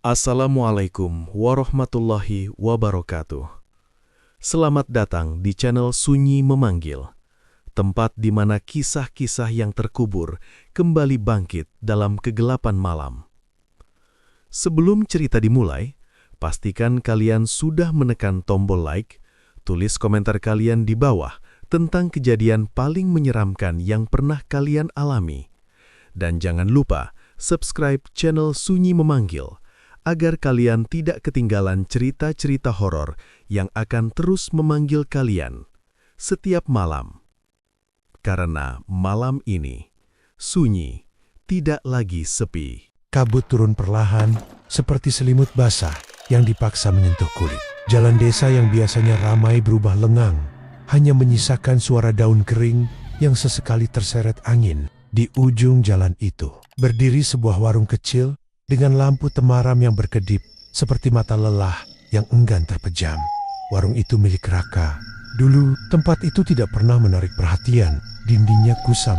Assalamualaikum warahmatullahi wabarakatuh. Selamat datang di channel Sunyi Memanggil, tempat di mana kisah-kisah yang terkubur kembali bangkit dalam kegelapan malam. Sebelum cerita dimulai, pastikan kalian sudah menekan tombol like, tulis komentar kalian di bawah tentang kejadian paling menyeramkan yang pernah kalian alami. Dan jangan lupa subscribe channel Sunyi Memanggil, agar kalian tidak ketinggalan cerita-cerita horor yang akan terus memanggil kalian setiap malam. Karena malam ini, sunyi tidak lagi sepi. Kabut turun perlahan, seperti selimut basah yang dipaksa menyentuh kulit. Jalan desa yang biasanya ramai berubah lengang, hanya menyisakan suara daun kering yang sesekali terseret angin. Di ujung jalan itu, berdiri sebuah warung kecil dengan lampu temaram yang berkedip, seperti mata lelah yang enggan terpejam. Warung itu milik Raka. Dulu, tempat itu tidak pernah menarik perhatian. Dindingnya kusam,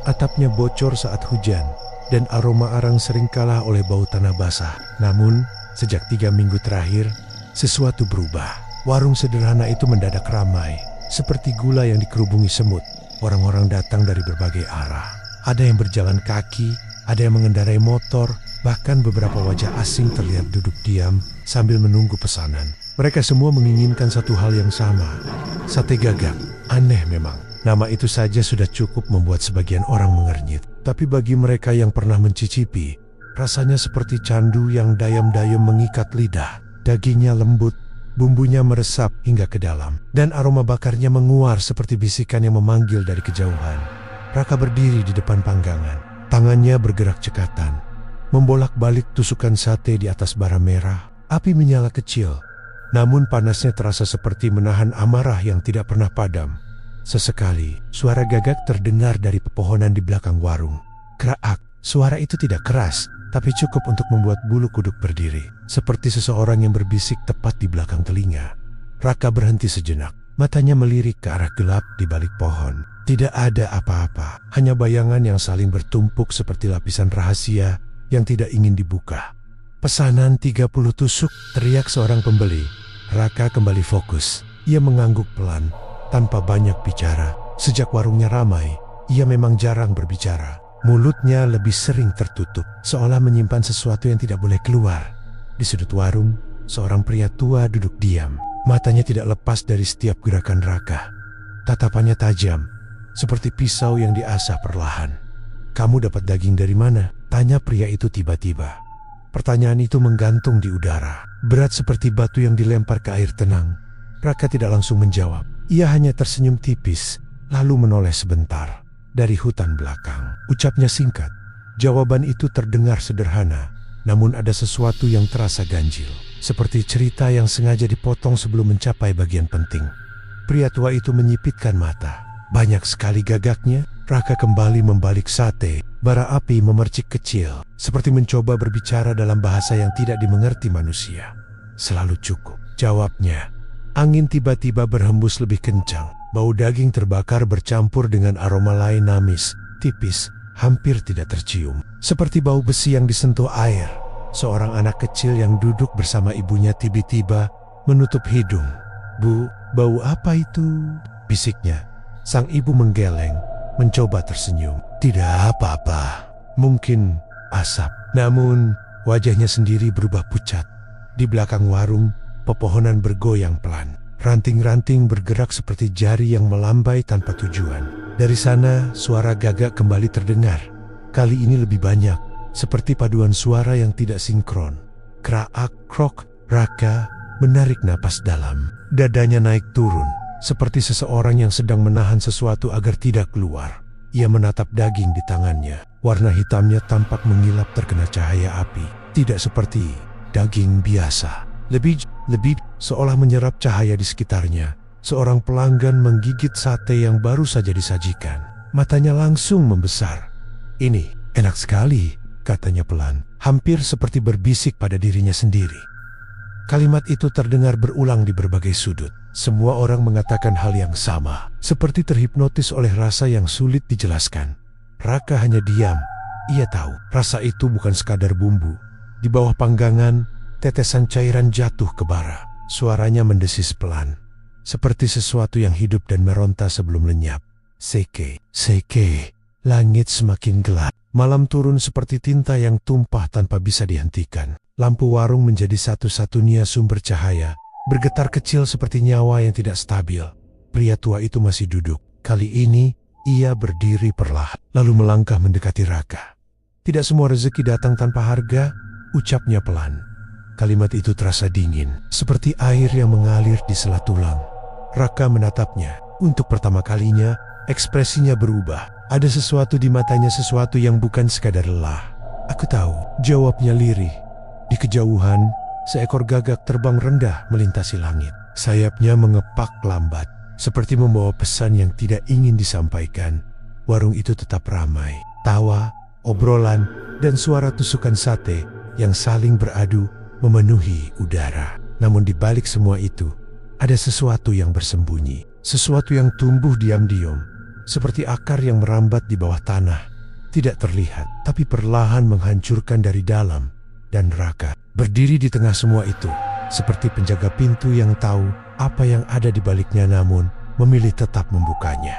atapnya bocor saat hujan, dan aroma arang sering kalah oleh bau tanah basah. Namun, sejak 3 minggu terakhir, sesuatu berubah. Warung sederhana itu mendadak ramai, seperti gula yang dikerubungi semut. Orang-orang datang dari berbagai arah. Ada yang berjalan kaki, ada yang mengendarai motor, bahkan beberapa wajah asing terlihat duduk diam sambil menunggu pesanan. Mereka semua menginginkan satu hal yang sama, sate gagak. Aneh memang, nama itu saja sudah cukup membuat sebagian orang mengernyit. Tapi bagi mereka yang pernah mencicipi, rasanya seperti candu yang dayam-dayam mengikat lidah. Dagingnya lembut, bumbunya meresap hingga ke dalam, dan aroma bakarnya menguar seperti bisikan yang memanggil dari kejauhan. Raka berdiri di depan panggangan, tangannya bergerak cekatan, membolak-balik tusukan sate di atas bara merah. Api menyala kecil, namun panasnya terasa seperti menahan amarah yang tidak pernah padam. Sesekali, suara gagak terdengar dari pepohonan di belakang warung. Kraak, suara itu tidak keras, tapi cukup untuk membuat bulu kuduk berdiri, seperti seseorang yang berbisik tepat di belakang telinga. Raka berhenti sejenak, matanya melirik ke arah gelap di balik pohon. Tidak ada apa-apa, hanya bayangan yang saling bertumpuk seperti lapisan rahasia yang tidak ingin dibuka. Pesanan 30 tusuk, teriak seorang pembeli. Raka kembali fokus. Ia mengangguk pelan, tanpa banyak bicara. Sejak warungnya ramai, ia memang jarang berbicara. Mulutnya lebih sering tertutup, seolah menyimpan sesuatu yang tidak boleh keluar. Di sudut warung, seorang pria tua duduk diam. Matanya tidak lepas dari setiap gerakan Raka. Tatapannya tajam, seperti pisau yang diasah perlahan. "Kamu dapat daging dari mana?" tanya pria itu tiba-tiba. Pertanyaan itu menggantung di udara, berat seperti batu yang dilempar ke air tenang. Raka tidak langsung menjawab. Ia hanya tersenyum tipis, lalu menoleh sebentar. Dari hutan belakang, ucapnya singkat. Jawaban itu terdengar sederhana, namun ada sesuatu yang terasa ganjil, seperti cerita yang sengaja dipotong sebelum mencapai bagian penting. Pria tua itu menyipitkan mata. Banyak sekali gagaknya. Raka kembali membalik sate. Bara api memercik kecil, seperti mencoba berbicara dalam bahasa yang tidak dimengerti manusia. "Selalu cukup," jawabnya. Angin tiba-tiba berhembus lebih kencang. Bau daging terbakar bercampur dengan aroma lain amis, tipis, hampir tidak tercium. Seperti bau besi yang disentuh air. Seorang anak kecil yang duduk bersama ibunya tiba-tiba menutup hidung. "Bu, bau apa itu?" bisiknya. Sang ibu menggeleng, mencoba tersenyum. "Tidak apa-apa, mungkin asap." Namun, wajahnya sendiri berubah pucat. Di belakang warung, pepohonan bergoyang pelan. Ranting-ranting bergerak seperti jari yang melambai tanpa tujuan. Dari sana, suara gagak kembali terdengar. Kali ini lebih banyak, seperti paduan suara yang tidak sinkron. Kraak, krok. Raka menarik napas dalam. Dadanya naik turun, seperti seseorang yang sedang menahan sesuatu agar tidak keluar. Ia menatap daging di tangannya. Warna hitamnya tampak mengilap terkena cahaya api. Tidak seperti daging biasa. Lebih seolah menyerap cahaya di sekitarnya. Seorang pelanggan menggigit sate yang baru saja disajikan. Matanya langsung membesar. "Ini enak sekali," katanya pelan, hampir seperti berbisik pada dirinya sendiri. Kalimat itu terdengar berulang di berbagai sudut. Semua orang mengatakan hal yang sama, seperti terhipnotis oleh rasa yang sulit dijelaskan. Raka hanya diam. Ia tahu rasa itu bukan sekadar bumbu. Di bawah panggangan, tetesan cairan jatuh ke bara. Suaranya mendesis pelan, seperti sesuatu yang hidup dan meronta sebelum lenyap. Seke, seke. Langit semakin gelap. Malam turun seperti tinta yang tumpah tanpa bisa dihentikan. Lampu warung menjadi satu-satunya sumber cahaya, bergetar kecil seperti nyawa yang tidak stabil. Pria tua itu masih duduk. Kali ini, ia berdiri perlahan, lalu melangkah mendekati Raka. Tidak semua rezeki datang tanpa harga, ucapnya pelan. Kalimat itu terasa dingin, seperti air yang mengalir di sela tulang. Raka menatapnya. Untuk pertama kalinya, ekspresinya berubah. Ada sesuatu di matanya, sesuatu yang bukan sekadar lelah. Aku tahu, jawabnya lirih. Di kejauhan, seekor gagak terbang rendah melintasi langit. Sayapnya mengepak lambat, seperti membawa pesan yang tidak ingin disampaikan. Warung itu tetap ramai. Tawa, obrolan, dan suara tusukan sate yang saling beradu memenuhi udara. Namun di balik semua itu, ada sesuatu yang bersembunyi. Sesuatu yang tumbuh diam-diam, seperti akar yang merambat di bawah tanah. Tidak terlihat, tapi perlahan menghancurkan dari dalam. Dan Raka berdiri di tengah semua itu, seperti penjaga pintu yang tahu apa yang ada di baliknya namun memilih tetap membukanya.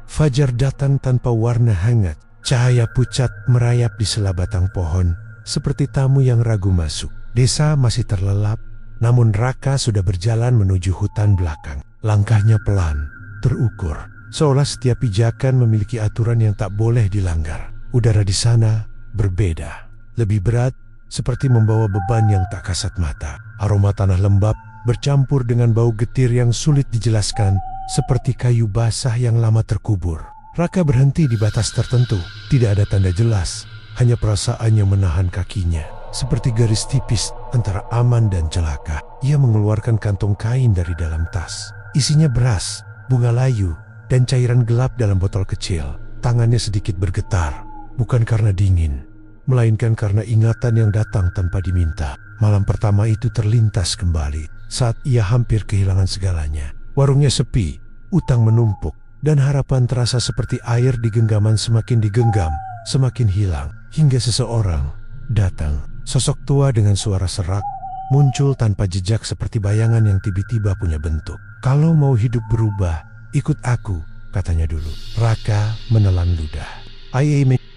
Fajar datang tanpa warna hangat. Cahaya pucat merayap di sela batang pohon, seperti tamu yang ragu masuk. Desa masih terlelap, namun Raka sudah berjalan menuju hutan belakang. Langkahnya pelan, terukur, seolah setiap pijakan memiliki aturan yang tak boleh dilanggar. Udara di sana berbeda, lebih berat, seperti membawa beban yang tak kasat mata. Aroma tanah lembab bercampur dengan bau getir yang sulit dijelaskan, seperti kayu basah yang lama terkubur. Raka berhenti di batas tertentu, tidak ada tanda jelas, hanya perasaan yang menahan kakinya. Seperti garis tipis antara aman dan celaka. Ia mengeluarkan kantong kain dari dalam tas. Isinya beras, bunga layu, dan cairan gelap dalam botol kecil. Tangannya sedikit bergetar, bukan karena dingin, melainkan karena ingatan yang datang tanpa diminta. Malam pertama itu terlintas kembali, saat ia hampir kehilangan segalanya. Warungnya sepi, utang menumpuk, dan harapan terasa seperti air di genggaman semakin digenggam, semakin hilang, hingga seseorang datang. Sosok tua dengan suara serak, muncul tanpa jejak seperti bayangan yang tiba-tiba punya bentuk. Kalau mau hidup berubah, ikut aku, katanya dulu. Raka menelan ludah.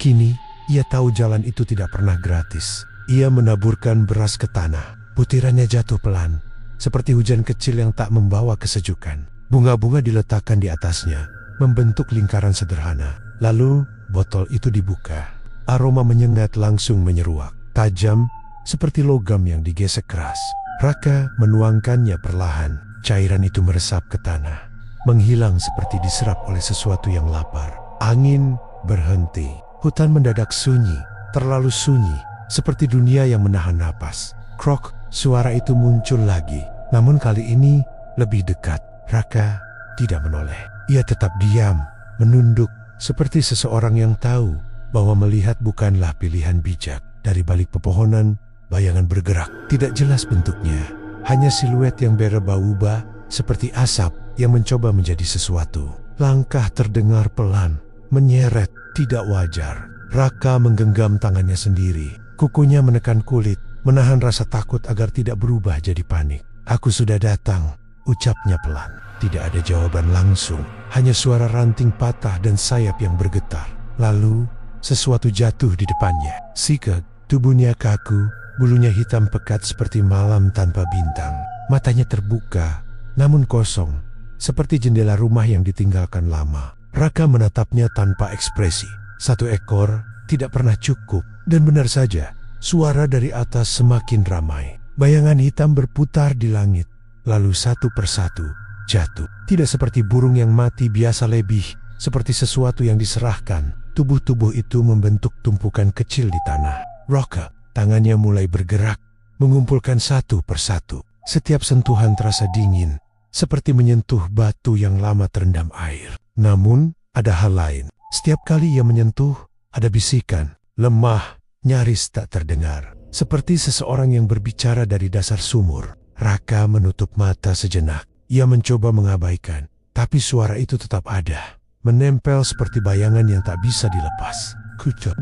Kini, ia tahu jalan itu tidak pernah gratis. Ia menaburkan beras ke tanah. Butirannya jatuh pelan, seperti hujan kecil yang tak membawa kesejukan. Bunga-bunga diletakkan di atasnya, membentuk lingkaran sederhana. Lalu, botol itu dibuka. Aroma menyengat langsung menyeruak. Tajam, seperti logam yang digesek keras. Raka menuangkannya perlahan. Cairan itu meresap ke tanah, menghilang seperti diserap oleh sesuatu yang lapar. Angin berhenti. Hutan mendadak sunyi, terlalu sunyi, seperti dunia yang menahan napas. Krok, suara itu muncul lagi. Namun kali ini lebih dekat. Raka tidak menoleh. Ia tetap diam, menunduk, seperti seseorang yang tahu bahwa melihat bukanlah pilihan bijak. Dari balik pepohonan, bayangan bergerak. Tidak jelas bentuknya, hanya siluet yang berubah-ubah, seperti asap yang mencoba menjadi sesuatu. Langkah terdengar pelan, menyeret, tidak wajar. Raka menggenggam tangannya sendiri. Kukunya menekan kulit, menahan rasa takut agar tidak berubah jadi panik. Aku sudah datang, ucapnya pelan. Tidak ada jawaban langsung, hanya suara ranting patah dan sayap yang bergetar. Lalu, sesuatu jatuh di depannya. Sikek. Tubuhnya kaku, bulunya hitam pekat seperti malam tanpa bintang. Matanya terbuka, namun kosong, seperti jendela rumah yang ditinggalkan lama. Raka menatapnya tanpa ekspresi. Satu ekor tidak pernah cukup, dan benar saja, suara dari atas semakin ramai. Bayangan hitam berputar di langit, lalu satu persatu jatuh. Tidak seperti burung yang mati biasa, lebih seperti sesuatu yang diserahkan. Tubuh-tubuh itu membentuk tumpukan kecil di tanah. Raka, tangannya mulai bergerak, mengumpulkan satu persatu. Setiap sentuhan terasa dingin, seperti menyentuh batu yang lama terendam air. Namun, ada hal lain. Setiap kali ia menyentuh, ada bisikan, lemah, nyaris tak terdengar. Seperti seseorang yang berbicara dari dasar sumur. Raka menutup mata sejenak. Ia mencoba mengabaikan, tapi suara itu tetap ada. Menempel seperti bayangan yang tak bisa dilepas.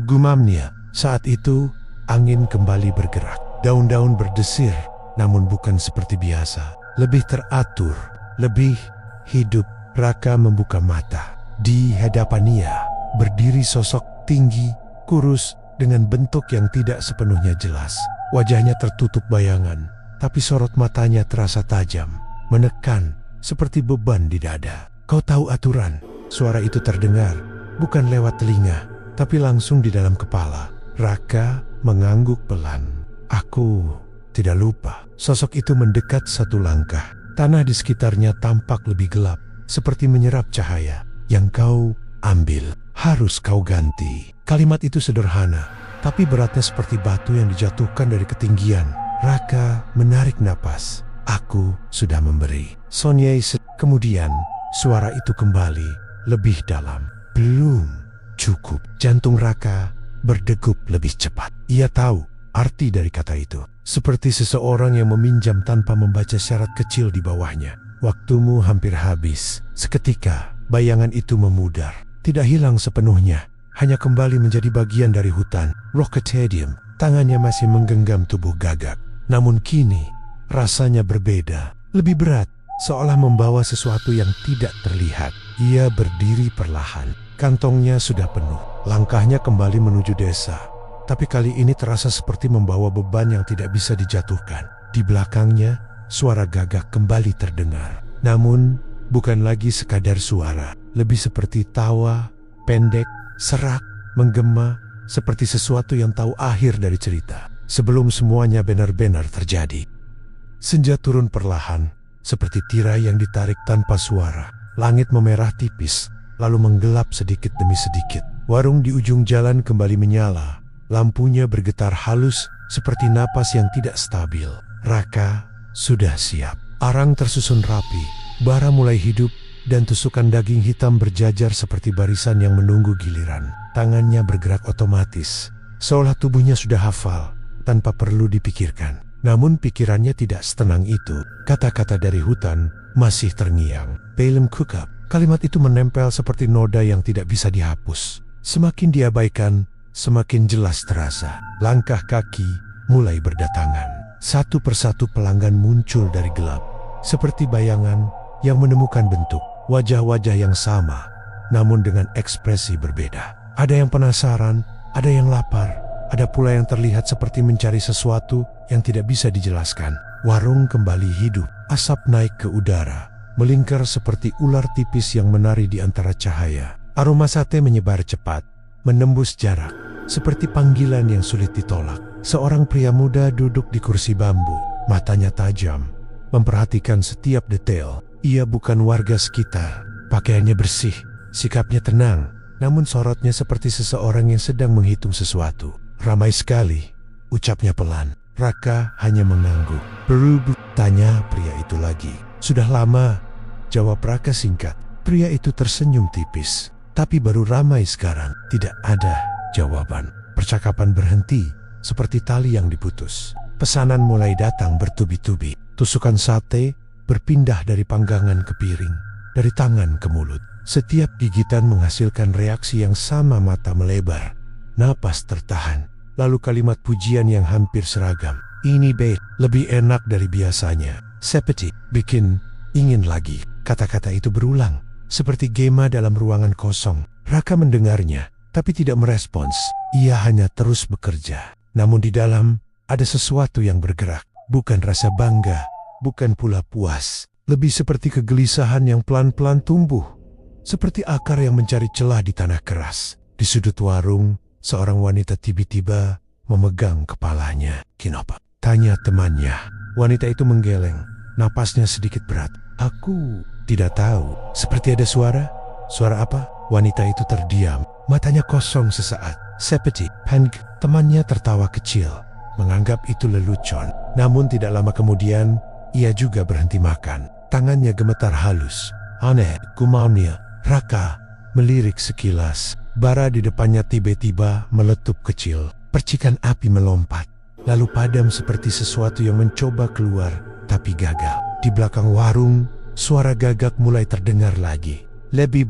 Gumamnya. Saat itu, angin kembali bergerak. Daun-daun berdesir, namun bukan seperti biasa. Lebih teratur, lebih hidup. Raka membuka mata. Di hadapannya berdiri sosok tinggi, kurus, dengan bentuk yang tidak sepenuhnya jelas. Wajahnya tertutup bayangan, tapi sorot matanya terasa tajam, menekan, seperti beban di dada. Kau tahu aturan? Suara itu terdengar, bukan lewat telinga, tapi langsung di dalam kepala. Raka mengangguk pelan. Aku tidak lupa. Sosok itu mendekat satu langkah. Tanah di sekitarnya tampak lebih gelap, seperti menyerap cahaya. Yang kau ambil, harus kau ganti. Kalimat itu sederhana, tapi beratnya seperti batu yang dijatuhkan dari ketinggian. Raka menarik napas. Aku sudah memberi. Kemudian suara itu kembali, lebih dalam. Belum cukup. Jantung Raka berdegup lebih cepat. Ia tahu arti dari kata itu. Seperti seseorang yang meminjam tanpa membaca syarat kecil di bawahnya. Waktumu hampir habis. Seketika bayangan itu memudar. Tidak hilang sepenuhnya, hanya kembali menjadi bagian dari hutan. Rocketadium, tangannya masih menggenggam tubuh Gagak. Namun kini rasanya berbeda, lebih berat, seolah membawa sesuatu yang tidak terlihat. Ia berdiri perlahan, kantongnya sudah penuh. Langkahnya kembali menuju desa, tapi kali ini terasa seperti membawa beban yang tidak bisa dijatuhkan. Di belakangnya, suara Gagak kembali terdengar. Namun, bukan lagi sekadar suara, lebih seperti tawa, pendek, serak, menggema, seperti sesuatu yang tahu akhir dari cerita, sebelum semuanya benar-benar terjadi. Senja turun perlahan, seperti tirai yang ditarik tanpa suara. Langit memerah tipis, lalu menggelap sedikit demi sedikit. Warung di ujung jalan kembali menyala, lampunya bergetar halus seperti napas yang tidak stabil. Raka sudah siap. Arang tersusun rapi, bara mulai hidup, dan tusukan daging hitam berjajar seperti barisan yang menunggu giliran. Tangannya bergerak otomatis, seolah tubuhnya sudah hafal, tanpa perlu dipikirkan. Namun pikirannya tidak setenang itu. Kata-kata dari hutan masih terngiang. Pelem Kukap, kalimat itu menempel seperti noda yang tidak bisa dihapus. Semakin diabaikan, semakin jelas terasa. Langkah kaki mulai berdatangan. Satu persatu pelanggan muncul dari gelap, seperti bayangan yang menemukan bentuk. Wajah-wajah yang sama, namun dengan ekspresi berbeda. Ada yang penasaran, ada yang lapar, ada pula yang terlihat seperti mencari sesuatu yang tidak bisa dijelaskan. Warung kembali hidup, asap naik ke udara, melingkar seperti ular tipis yang menari di antara cahaya. Aroma sate menyebar cepat, menembus jarak, seperti panggilan yang sulit ditolak. Seorang pria muda duduk di kursi bambu, matanya tajam, memperhatikan setiap detail. Ia bukan warga sekitar, pakaiannya bersih, sikapnya tenang, namun sorotnya seperti seseorang yang sedang menghitung sesuatu. Ramai sekali, ucapnya pelan. Raka hanya mengangguk. Berubah, tanya pria itu lagi. Sudah lama, jawab Raka singkat. Pria itu tersenyum tipis, tapi baru ramai sekarang. Tidak ada jawaban. Percakapan berhenti, seperti tali yang diputus. Pesanan mulai datang bertubi-tubi. Tusukan sate berpindah dari panggangan ke piring, dari tangan ke mulut. Setiap gigitan menghasilkan reaksi yang sama. Mata melebar, napas tertahan, lalu kalimat pujian yang hampir seragam. Ini lebih enak dari biasanya. Seperti bikin ingin lagi. Kata-kata itu berulang, seperti gema dalam ruangan kosong. Raka mendengarnya, tapi tidak merespons. Ia hanya terus bekerja. Namun di dalam ada sesuatu yang bergerak. Bukan rasa bangga, bukan pula puas, lebih seperti kegelisahan yang pelan-pelan tumbuh, seperti akar yang mencari celah di tanah keras. Di sudut warung, seorang wanita tiba-tiba memegang kepalanya. Kenapa? Tanya temannya. Wanita itu menggeleng, napasnya sedikit berat. Aku tidak tahu. Seperti ada suara. Suara apa? Wanita itu terdiam, matanya kosong sesaat. Seperti panik. Temannya tertawa kecil, menganggap itu lelucon. Namun tidak lama kemudian, ia juga berhenti makan. Tangannya gemetar halus. Aneh, gumaunya. Raka melirik sekilas. Bara di depannya tiba-tiba meletup kecil. Percikan api melompat, lalu padam seperti sesuatu yang mencoba keluar, tapi gagal. Di belakang warung, suara Gagak mulai terdengar lagi. Lebih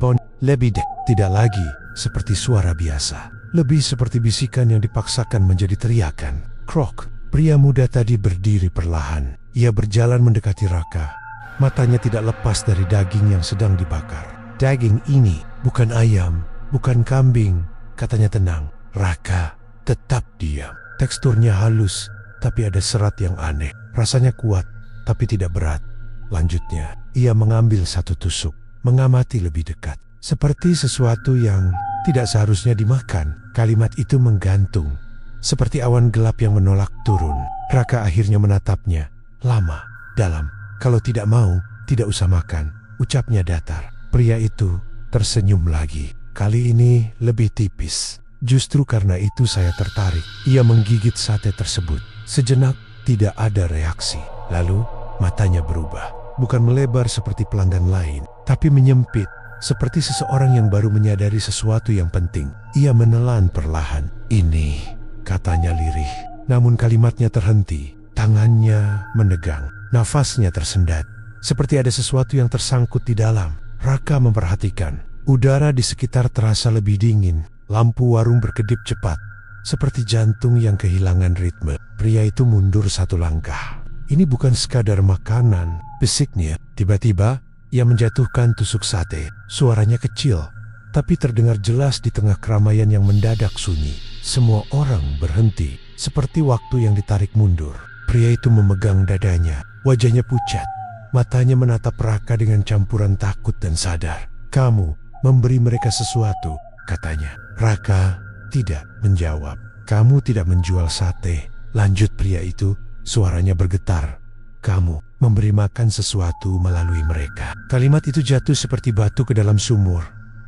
dek. Tidak lagi seperti suara biasa. Lebih seperti bisikan yang dipaksakan menjadi teriakan. Krok. Pria muda tadi berdiri perlahan. Ia berjalan mendekati Raka. Matanya tidak lepas dari daging yang sedang dibakar. Daging ini bukan ayam, bukan kambing, katanya tenang. Raka tetap diam. Teksturnya halus, tapi ada serat yang aneh. Rasanya kuat, tapi tidak berat. Lanjutnya, ia mengambil satu tusuk, mengamati lebih dekat. Seperti sesuatu yang tidak seharusnya dimakan. Kalimat itu menggantung, seperti awan gelap yang menolak turun. Raka akhirnya menatapnya, lama, dalam. Kalau tidak mau, tidak usah makan, ucapnya datar. Pria itu tersenyum lagi. Kali ini lebih tipis. Justru karena itu saya tertarik. Ia menggigit sate tersebut. Sejenak tidak ada reaksi. Lalu matanya berubah. Bukan melebar seperti pelanggan lain, tapi menyempit. Seperti seseorang yang baru menyadari sesuatu yang penting. Ia menelan perlahan. Ini, katanya lirih. Namun kalimatnya terhenti. Tangannya menegang. Nafasnya tersendat. Seperti ada sesuatu yang tersangkut di dalam. Raka memperhatikan. Udara di sekitar terasa lebih dingin. Lampu warung berkedip cepat. Seperti jantung yang kehilangan ritme. Pria itu mundur satu langkah. Ini bukan sekadar makanan, bisiknya. Tiba-tiba, ia menjatuhkan tusuk sate. Suaranya kecil, tapi terdengar jelas di tengah keramaian yang mendadak sunyi. Semua orang berhenti, seperti waktu yang ditarik mundur. Pria itu memegang dadanya, wajahnya pucat. Matanya menatap Raka dengan campuran takut dan sadar. Kamu memberi mereka sesuatu, katanya. Raka tidak menjawab. Kamu tidak menjual sate, lanjut pria itu, suaranya bergetar. Kamu memberi makan sesuatu melalui mereka. Kalimat itu jatuh seperti batu ke dalam sumur.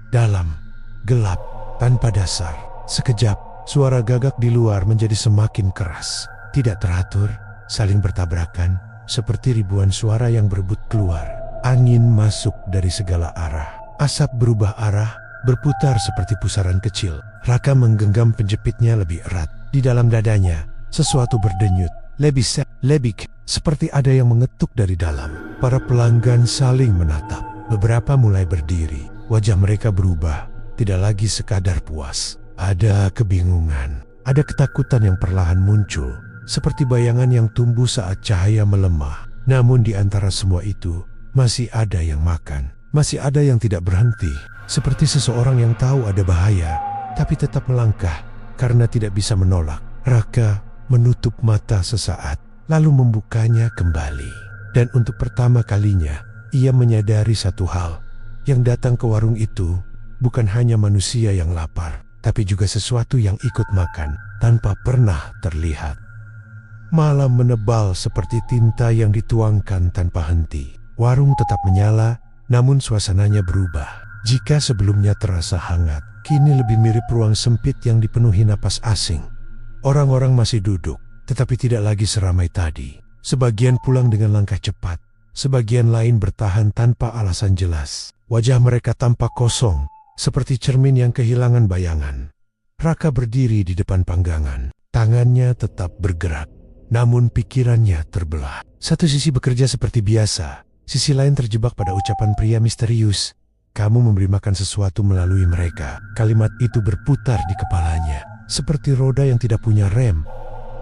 Dalam, gelap, tanpa dasar. Sekejap, suara gagak di luar menjadi semakin keras. Tidak teratur, saling bertabrakan, seperti ribuan suara yang berebut keluar. Angin masuk dari segala arah. Asap berubah arah, berputar seperti pusaran kecil. Raka menggenggam penjepitnya lebih erat. Di dalam dadanya, sesuatu berdenyut. Lebih, seperti ada yang mengetuk dari dalam. Para pelanggan saling menatap. Beberapa mulai berdiri. Wajah mereka berubah. Tidak lagi sekadar puas. Ada kebingungan. Ada ketakutan yang perlahan muncul. Seperti bayangan yang tumbuh saat cahaya melemah. Namun di antara semua itu, masih ada yang makan. Masih ada yang tidak berhenti. Seperti seseorang yang tahu ada bahaya, tapi tetap melangkah karena tidak bisa menolak. Raka menutup mata sesaat, lalu membukanya kembali. Dan untuk pertama kalinya, ia menyadari satu hal. Yang datang ke warung itu bukan hanya manusia yang lapar, tapi juga sesuatu yang ikut makan tanpa pernah terlihat. Malam menebal seperti tinta yang dituangkan tanpa henti. Warung tetap menyala, namun suasananya berubah. Jika sebelumnya terasa hangat, kini lebih mirip ruang sempit yang dipenuhi napas asing. Orang-orang masih duduk, tetapi tidak lagi seramai tadi. Sebagian pulang dengan langkah cepat, sebagian lain bertahan tanpa alasan jelas. Wajah mereka tampak kosong, seperti cermin yang kehilangan bayangan. Raka berdiri di depan panggangan. Tangannya tetap bergerak, namun pikirannya terbelah. Satu sisi bekerja seperti biasa, sisi lain terjebak pada ucapan pria misterius. Kamu memberi makan sesuatu melalui mereka. Kalimat itu berputar di kepalanya. Seperti roda yang tidak punya rem.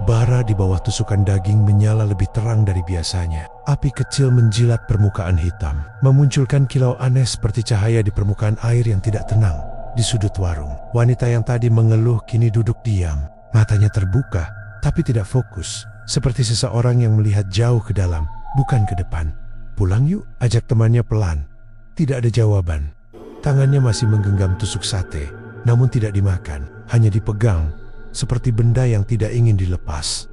Bara di bawah tusukan daging menyala lebih terang dari biasanya. Api kecil menjilat permukaan hitam, memunculkan kilau aneh seperti cahaya di permukaan air yang tidak tenang. Di sudut warung, wanita yang tadi mengeluh kini duduk diam. Matanya terbuka, tapi tidak fokus. Seperti seseorang yang melihat jauh ke dalam, bukan ke depan. Pulang yuk, ajak temannya pelan. Tidak ada jawaban. Tangannya masih menggenggam tusuk sate, namun tidak dimakan. Hanya dipegang, seperti benda yang tidak ingin dilepas.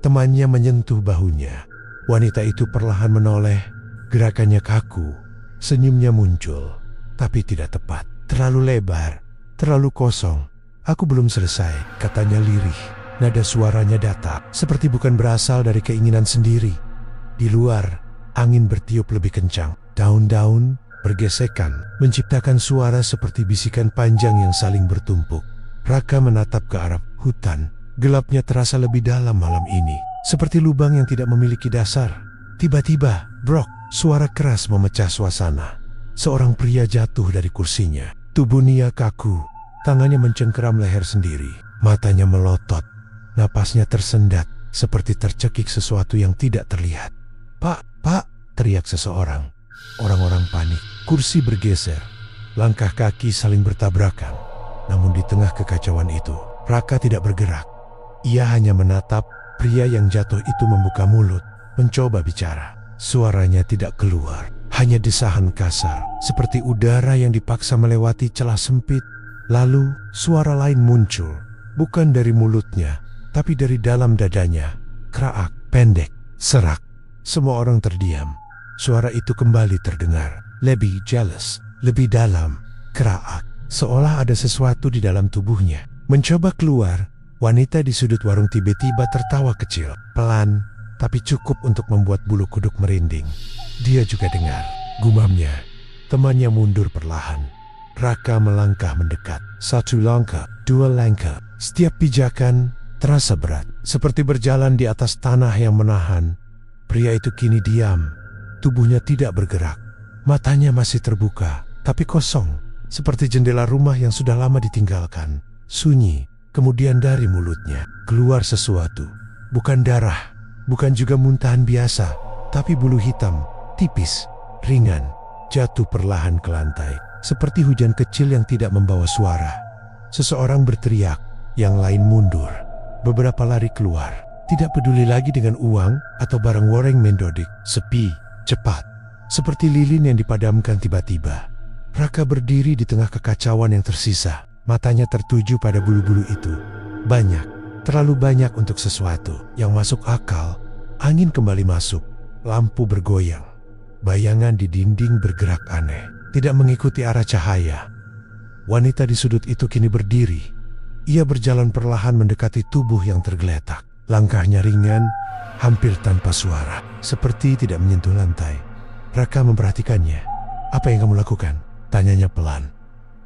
Temannya menyentuh bahunya. Wanita itu perlahan menoleh, gerakannya kaku, senyumnya muncul, tapi tidak tepat. Terlalu lebar, terlalu kosong. Aku belum selesai, katanya lirih. Nada suaranya datar, seperti bukan berasal dari keinginan sendiri. Di luar, angin bertiup lebih kencang. Daun-daun bergesekan, menciptakan suara seperti bisikan panjang yang saling bertumpuk. Raka menatap ke arah hutan. Gelapnya terasa lebih dalam malam ini, seperti lubang yang tidak memiliki dasar. Tiba-tiba, brok, suara keras memecah suasana. Seorang pria jatuh dari kursinya. Tubuhnya kaku, tangannya mencengkeram leher sendiri. Matanya melotot, napasnya tersendat. seperti tercekik sesuatu yang tidak terlihat. Pak, teriak seseorang. Orang-orang panik, kursi bergeser, langkah kaki saling bertabrakan. Namun di tengah kekacauan itu, Raka tidak bergerak. Ia hanya menatap pria yang jatuh itu membuka mulut, mencoba bicara. Suaranya tidak keluar, hanya desahan kasar, seperti udara yang dipaksa melewati celah sempit. Lalu suara lain muncul, bukan dari mulutnya, tapi dari dalam dadanya. Kraak, pendek, serak. Semua orang terdiam. Suara itu kembali terdengar, lebih jelas, lebih dalam, kraak, seolah ada sesuatu di dalam tubuhnya. Mencoba keluar, wanita di sudut warung tiba-tiba tertawa kecil, pelan, tapi cukup untuk membuat bulu kuduk merinding. Dia juga dengar, gumamnya. Temannya mundur perlahan. Raka melangkah mendekat. Satu langkah, dua langkah. Setiap pijakan terasa berat, seperti berjalan di atas tanah yang menahan. Pria itu kini diam. Tubuhnya tidak bergerak. Matanya masih terbuka, tapi kosong. Seperti jendela rumah yang sudah lama ditinggalkan. Sunyi, kemudian dari mulutnya keluar sesuatu. Bukan darah, bukan juga muntahan biasa, tapi bulu hitam, tipis, ringan, jatuh perlahan ke lantai. Seperti hujan kecil yang tidak membawa suara. Seseorang berteriak, yang lain mundur. Beberapa lari keluar. Tidak peduli lagi dengan uang atau barang woreng mendodik. Sepi, cepat. Seperti lilin yang dipadamkan tiba-tiba. Raka berdiri di tengah kekacauan yang tersisa. Matanya tertuju pada bulu-bulu itu. Banyak, terlalu banyak untuk sesuatu yang masuk akal. Angin kembali masuk. Lampu bergoyang. Bayangan di dinding bergerak aneh. Tidak mengikuti arah cahaya. Wanita di sudut itu kini berdiri. Ia berjalan perlahan mendekati tubuh yang tergeletak. Langkahnya ringan, hampir tanpa suara, seperti tidak menyentuh lantai. Raka memperhatikannya. Apa yang kamu lakukan? Tanyanya pelan.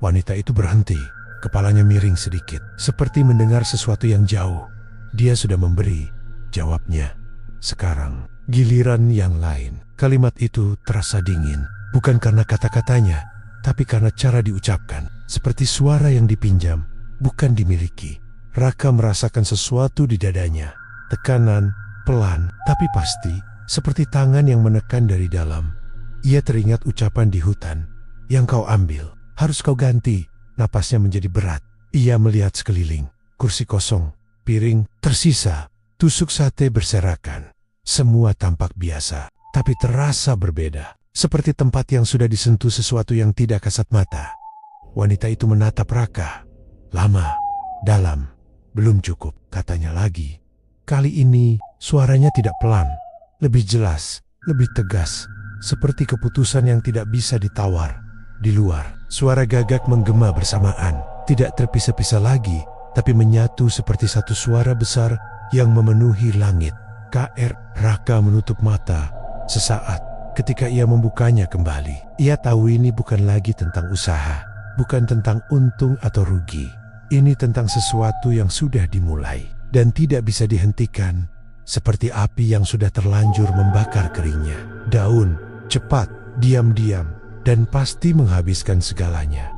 Wanita itu berhenti, kepalanya miring sedikit, seperti mendengar sesuatu yang jauh. Dia sudah memberi jawabnya. Sekarang, giliran yang lain. Kalimat itu terasa dingin, bukan karena kata-katanya, tapi karena cara diucapkan. Seperti suara yang dipinjam, bukan dimiliki. Raka merasakan sesuatu di dadanya. Tekanan, pelan, tapi pasti, seperti tangan yang menekan dari dalam. Ia teringat ucapan di hutan. Yang kau ambil, harus kau ganti. Napasnya menjadi berat. Ia melihat sekeliling. Kursi kosong, piring tersisa, tusuk sate berserakan. Semua tampak biasa, tapi terasa berbeda. Seperti tempat yang sudah disentuh sesuatu yang tidak kasat mata. Wanita itu menatap Raka. Lama, dalam. Belum cukup, katanya lagi. Kali ini, suaranya tidak pelan. Lebih jelas, lebih tegas. Seperti keputusan yang tidak bisa ditawar. Di luar, suara gagak menggema bersamaan. Tidak terpisah-pisah lagi, tapi menyatu seperti satu suara besar yang memenuhi langit. Raka menutup mata. Sesaat, ketika ia membukanya kembali, ia tahu ini bukan lagi tentang usaha. Bukan tentang untung atau rugi. Ini tentang sesuatu yang sudah dimulai dan tidak bisa dihentikan, seperti api yang sudah terlanjur membakar keringnya. Daun, cepat, diam-diam, dan pasti menghabiskan segalanya.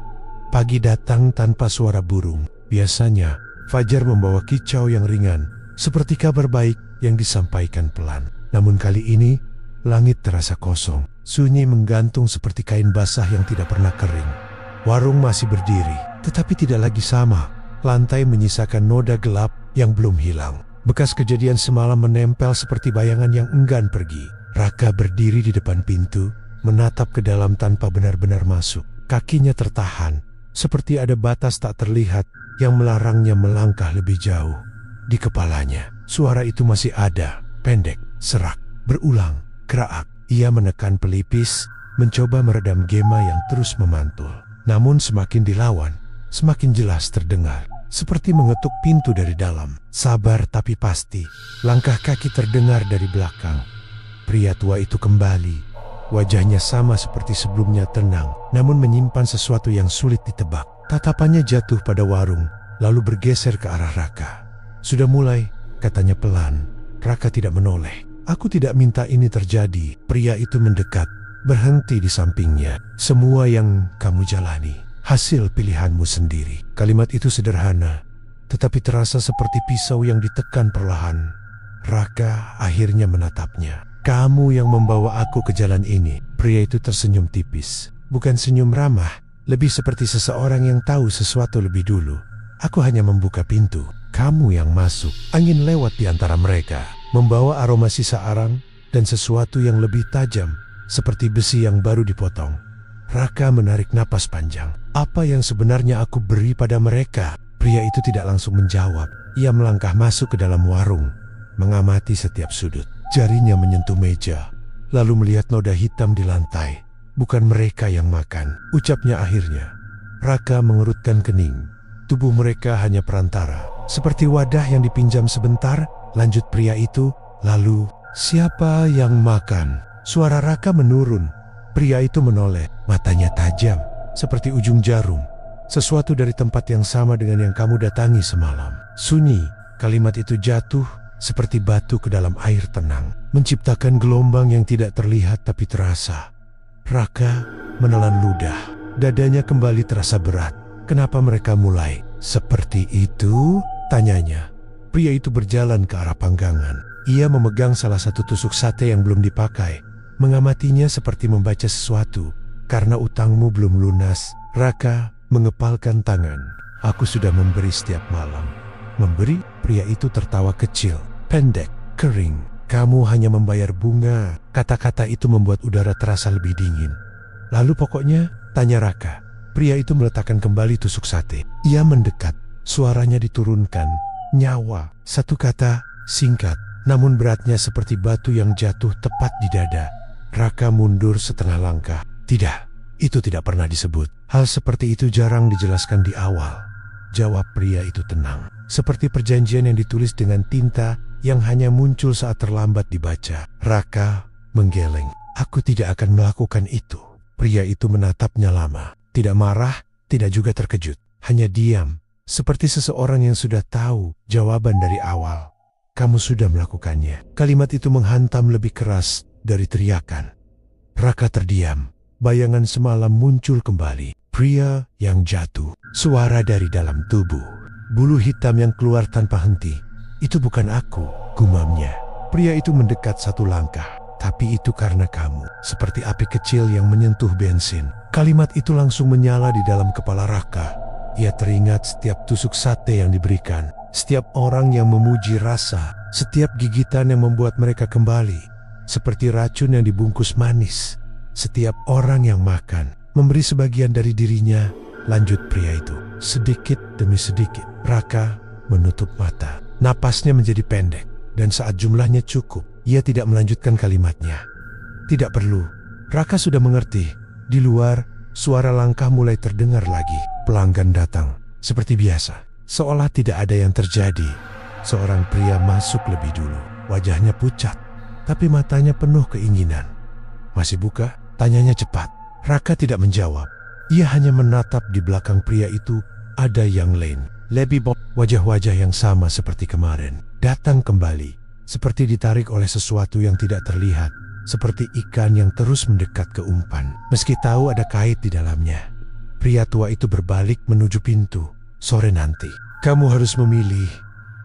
Pagi datang tanpa suara burung. Biasanya, fajar membawa kicau yang ringan, seperti kabar baik yang disampaikan pelan. Namun kali ini, langit terasa kosong, sunyi menggantung seperti kain basah yang tidak pernah kering. Warung masih berdiri, tetapi tidak lagi sama. Lantai menyisakan noda gelap yang belum hilang. Bekas kejadian semalam menempel seperti bayangan yang enggan pergi. Raka berdiri di depan pintu, menatap ke dalam tanpa benar-benar masuk. Kakinya tertahan, seperti ada batas tak terlihat yang melarangnya melangkah lebih jauh. Di kepalanya, suara itu masih ada, pendek, serak, berulang, kraak. Ia menekan pelipis, mencoba meredam gema yang terus memantul. Namun semakin dilawan, semakin jelas terdengar. Seperti mengetuk pintu dari dalam. Sabar tapi pasti. Langkah kaki terdengar dari belakang. Pria tua itu kembali. Wajahnya sama seperti sebelumnya, tenang, namun menyimpan sesuatu yang sulit ditebak. Tatapannya jatuh pada warung, lalu bergeser ke arah Raka. Sudah mulai, katanya pelan. Raka tidak menoleh. Aku tidak minta ini terjadi. Pria itu mendekat, berhenti di sampingnya. Semua yang kamu jalani, hasil pilihanmu sendiri. Kalimat itu sederhana, tetapi terasa seperti pisau yang ditekan perlahan. Raka akhirnya menatapnya. Kamu yang membawa aku ke jalan ini. Pria itu tersenyum tipis. Bukan senyum ramah, lebih seperti seseorang yang tahu sesuatu lebih dulu. Aku hanya membuka pintu. Kamu yang masuk. Angin lewat di antara mereka, membawa aroma sisa arang dan sesuatu yang lebih tajam, seperti besi yang baru dipotong. Raka menarik napas panjang. Apa yang sebenarnya aku beri pada mereka? Pria itu tidak langsung menjawab. Ia melangkah masuk ke dalam warung, mengamati setiap sudut. Jarinya menyentuh meja, lalu melihat noda hitam di lantai. Bukan mereka yang makan, ucapnya akhirnya. Raka mengerutkan kening. Tubuh mereka hanya perantara, seperti wadah yang dipinjam sebentar. Lanjut pria itu, lalu, siapa yang makan? Suara Raka menurun. Pria itu menoleh, matanya tajam, seperti ujung jarum. Sesuatu dari tempat yang sama dengan yang kamu datangi semalam. Sunyi, kalimat itu jatuh seperti batu ke dalam air tenang, menciptakan gelombang yang tidak terlihat tapi terasa. Raka menelan ludah, dadanya kembali terasa berat. Kenapa mereka mulai seperti itu? Tanyanya. Pria itu berjalan ke arah panggangan. Ia memegang salah satu tusuk sate yang belum dipakai, mengamatinya seperti membaca sesuatu. Karena utangmu belum lunas, Raka mengepalkan tangan. Aku sudah memberi setiap malam. Memberi? Pria itu tertawa kecil, pendek, kering. Kamu hanya membayar bunga. Kata-kata itu membuat udara terasa lebih dingin. Lalu pokoknya, tanya Raka. Pria itu meletakkan kembali tusuk sate. Ia mendekat, suaranya diturunkan. Nyawa. Satu kata, singkat, namun beratnya seperti batu yang jatuh tepat di dada. Raka mundur setengah langkah. Tidak, itu tidak pernah disebut. Hal seperti itu jarang dijelaskan di awal. Jawab pria itu tenang, seperti perjanjian yang ditulis dengan tinta yang hanya muncul saat terlambat dibaca. Raka menggeleng. Aku tidak akan melakukan itu. Pria itu menatapnya lama. Tidak marah, tidak juga terkejut. Hanya diam, seperti seseorang yang sudah tahu jawaban dari awal. Kamu sudah melakukannya. Kalimat itu menghantam lebih keras dari teriakan. Raka terdiam. Bayangan semalam muncul kembali. Pria yang jatuh. Suara dari dalam tubuh. Bulu hitam yang keluar tanpa henti. Itu bukan aku, gumamnya. Pria itu mendekat satu langkah. Tapi itu karena kamu. Seperti api kecil yang menyentuh bensin. Kalimat itu langsung menyala di dalam kepala Raka. Ia teringat setiap tusuk sate yang diberikan. Setiap orang yang memuji rasa. Setiap gigitan yang membuat mereka kembali. Seperti racun yang dibungkus manis. Setiap orang yang makan memberi sebagian dari dirinya. Lanjut pria itu. Sedikit demi sedikit. Raka menutup mata. Napasnya menjadi pendek. Dan saat jumlahnya cukup, ia tidak melanjutkan kalimatnya. Tidak perlu. Raka sudah mengerti. Di luar, suara langkah mulai terdengar lagi. Pelanggan datang. Seperti biasa. Seolah tidak ada yang terjadi. Seorang pria masuk lebih dulu. Wajahnya pucat. Tapi matanya penuh keinginan. Masih buka? Tanyanya cepat. Raka tidak menjawab. Ia hanya menatap di belakang pria itu. Ada yang lain. Lebih wajah-wajah yang sama seperti kemarin. Datang kembali. Seperti ditarik oleh sesuatu yang tidak terlihat. Seperti ikan yang terus mendekat ke umpan. Meski tahu ada kait di dalamnya. Pria tua itu berbalik menuju pintu. Sore nanti. Kamu harus memilih.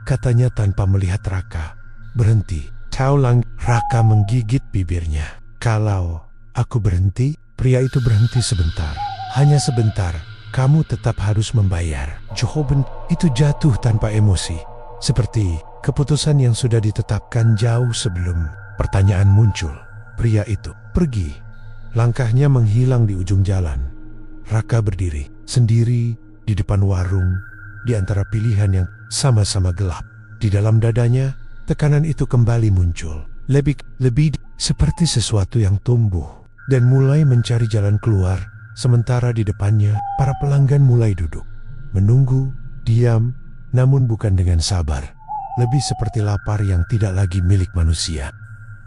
Katanya tanpa melihat Raka. Berhenti. Taulang. Raka menggigit bibirnya. Kalau aku berhenti, pria itu berhenti sebentar. Hanya sebentar. Kamu tetap harus membayar. Jawaban itu jatuh tanpa emosi. Seperti keputusan yang sudah ditetapkan jauh sebelum pertanyaan muncul. Pria itu pergi. Langkahnya menghilang di ujung jalan. Raka berdiri sendiri di depan warung. Di antara pilihan yang sama-sama gelap. Di dalam dadanya, tekanan itu kembali muncul. Lebih seperti sesuatu yang tumbuh. Dan mulai mencari jalan keluar. Sementara di depannya, para pelanggan mulai duduk. Menunggu, diam, namun bukan dengan sabar. Lebih seperti lapar yang tidak lagi milik manusia.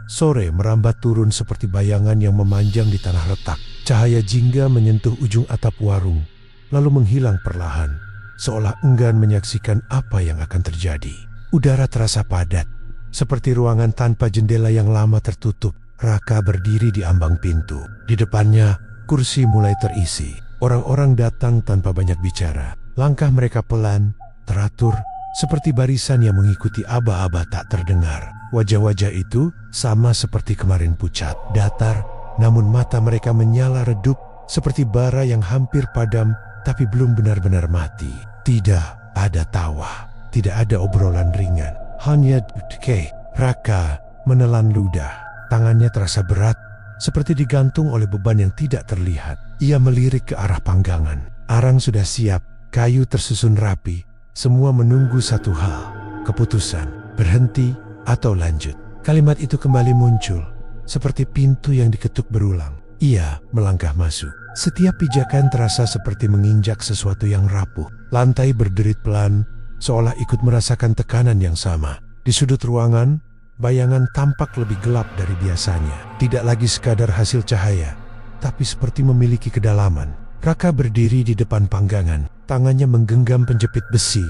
Sore merambat turun seperti bayangan yang memanjang di tanah retak. Cahaya jingga menyentuh ujung atap warung, lalu menghilang perlahan. Seolah enggan menyaksikan apa yang akan terjadi. Udara terasa padat, seperti ruangan tanpa jendela yang lama tertutup. Raka berdiri di ambang pintu. Di depannya, kursi mulai terisi. Orang-orang datang tanpa banyak bicara. Langkah mereka pelan, teratur, seperti barisan yang mengikuti aba-aba tak terdengar. Wajah-wajah itu sama seperti kemarin, pucat, datar, namun mata mereka menyala redup seperti bara yang hampir padam tapi belum benar-benar mati. Tidak ada tawa, tidak ada obrolan ringan, hanya Raka menelan ludah. Tangannya terasa berat, seperti digantung oleh beban yang tidak terlihat. Ia melirik ke arah panggangan. Arang sudah siap, kayu tersusun rapi. Semua menunggu satu hal, keputusan, berhenti atau lanjut. Kalimat itu kembali muncul, seperti pintu yang diketuk berulang. Ia melangkah masuk. Setiap pijakan terasa seperti menginjak sesuatu yang rapuh. Lantai berderit pelan, seolah ikut merasakan tekanan yang sama. Di sudut ruangan, bayangan tampak lebih gelap dari biasanya. Tidak lagi sekadar hasil cahaya, tapi seperti memiliki kedalaman. Raka berdiri di depan panggangan. Tangannya menggenggam penjepit besi.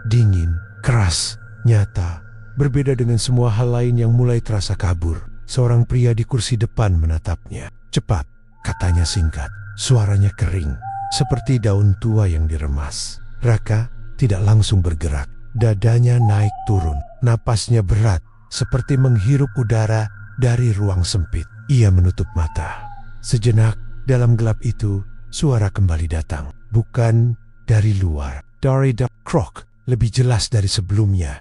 Dingin, keras, nyata. Berbeda dengan semua hal lain yang mulai terasa kabur. Seorang pria di kursi depan menatapnya. Cepat, katanya singkat. Suaranya kering, seperti daun tua yang diremas. Raka tidak langsung bergerak. Dadanya naik turun. Napasnya berat, seperti menghirup udara dari ruang sempit. Ia menutup mata. Sejenak, dalam gelap itu, suara kembali datang. Bukan dari luar. Dari Krok, lebih jelas dari sebelumnya.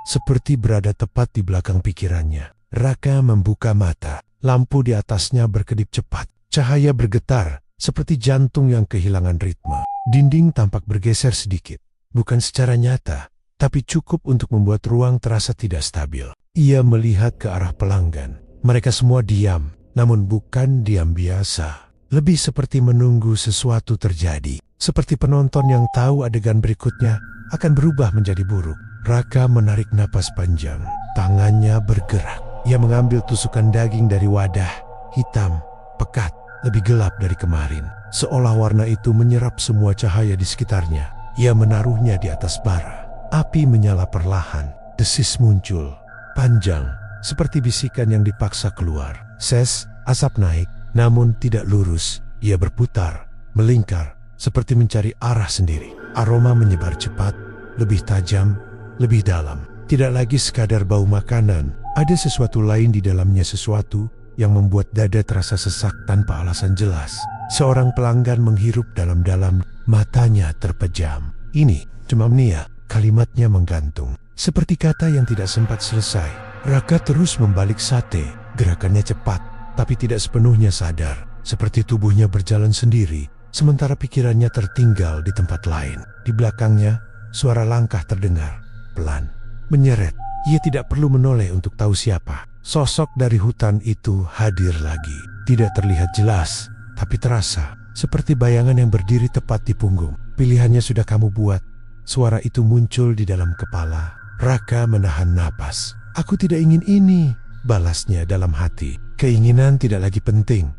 Seperti berada tepat di belakang pikirannya. Raka membuka mata. Lampu di atasnya berkedip cepat. Cahaya bergetar, seperti jantung yang kehilangan ritme. Dinding tampak bergeser sedikit. Bukan secara nyata, tapi cukup untuk membuat ruang terasa tidak stabil. Ia melihat ke arah pelanggan. Mereka semua diam, namun bukan diam biasa. Lebih seperti menunggu sesuatu terjadi. Seperti penonton yang tahu adegan berikutnya akan berubah menjadi buruk. Raka menarik napas panjang. Tangannya bergerak. Ia mengambil tusukan daging dari wadah. Hitam, pekat, lebih gelap dari kemarin. Seolah warna itu menyerap semua cahaya di sekitarnya. Ia menaruhnya di atas bara. Api menyala perlahan. Desis muncul. Panjang, seperti bisikan yang dipaksa keluar. Ses, asap naik, namun tidak lurus. Ia berputar, melingkar, seperti mencari arah sendiri. Aroma menyebar cepat, lebih tajam, lebih dalam. Tidak lagi sekadar bau makanan. Ada sesuatu lain di dalamnya, sesuatu yang membuat dada terasa sesak tanpa alasan jelas. Seorang pelanggan menghirup dalam-dalam, matanya terpejam. Ini cuma Nia, kalimatnya menggantung. Seperti kata yang tidak sempat selesai. Raka terus membalik sate, gerakannya cepat, tapi tidak sepenuhnya sadar. Seperti tubuhnya berjalan sendiri, sementara pikirannya tertinggal di tempat lain. Di belakangnya, suara langkah terdengar, pelan, menyeret. Ia tidak perlu menoleh untuk tahu siapa. Sosok dari hutan itu hadir lagi. Tidak terlihat jelas, tapi terasa seperti bayangan yang berdiri tepat di punggung. Pilihannya sudah kamu buat. Suara itu muncul di dalam kepala. Raka menahan napas. Aku tidak ingin ini, balasnya dalam hati. Keinginan tidak lagi penting,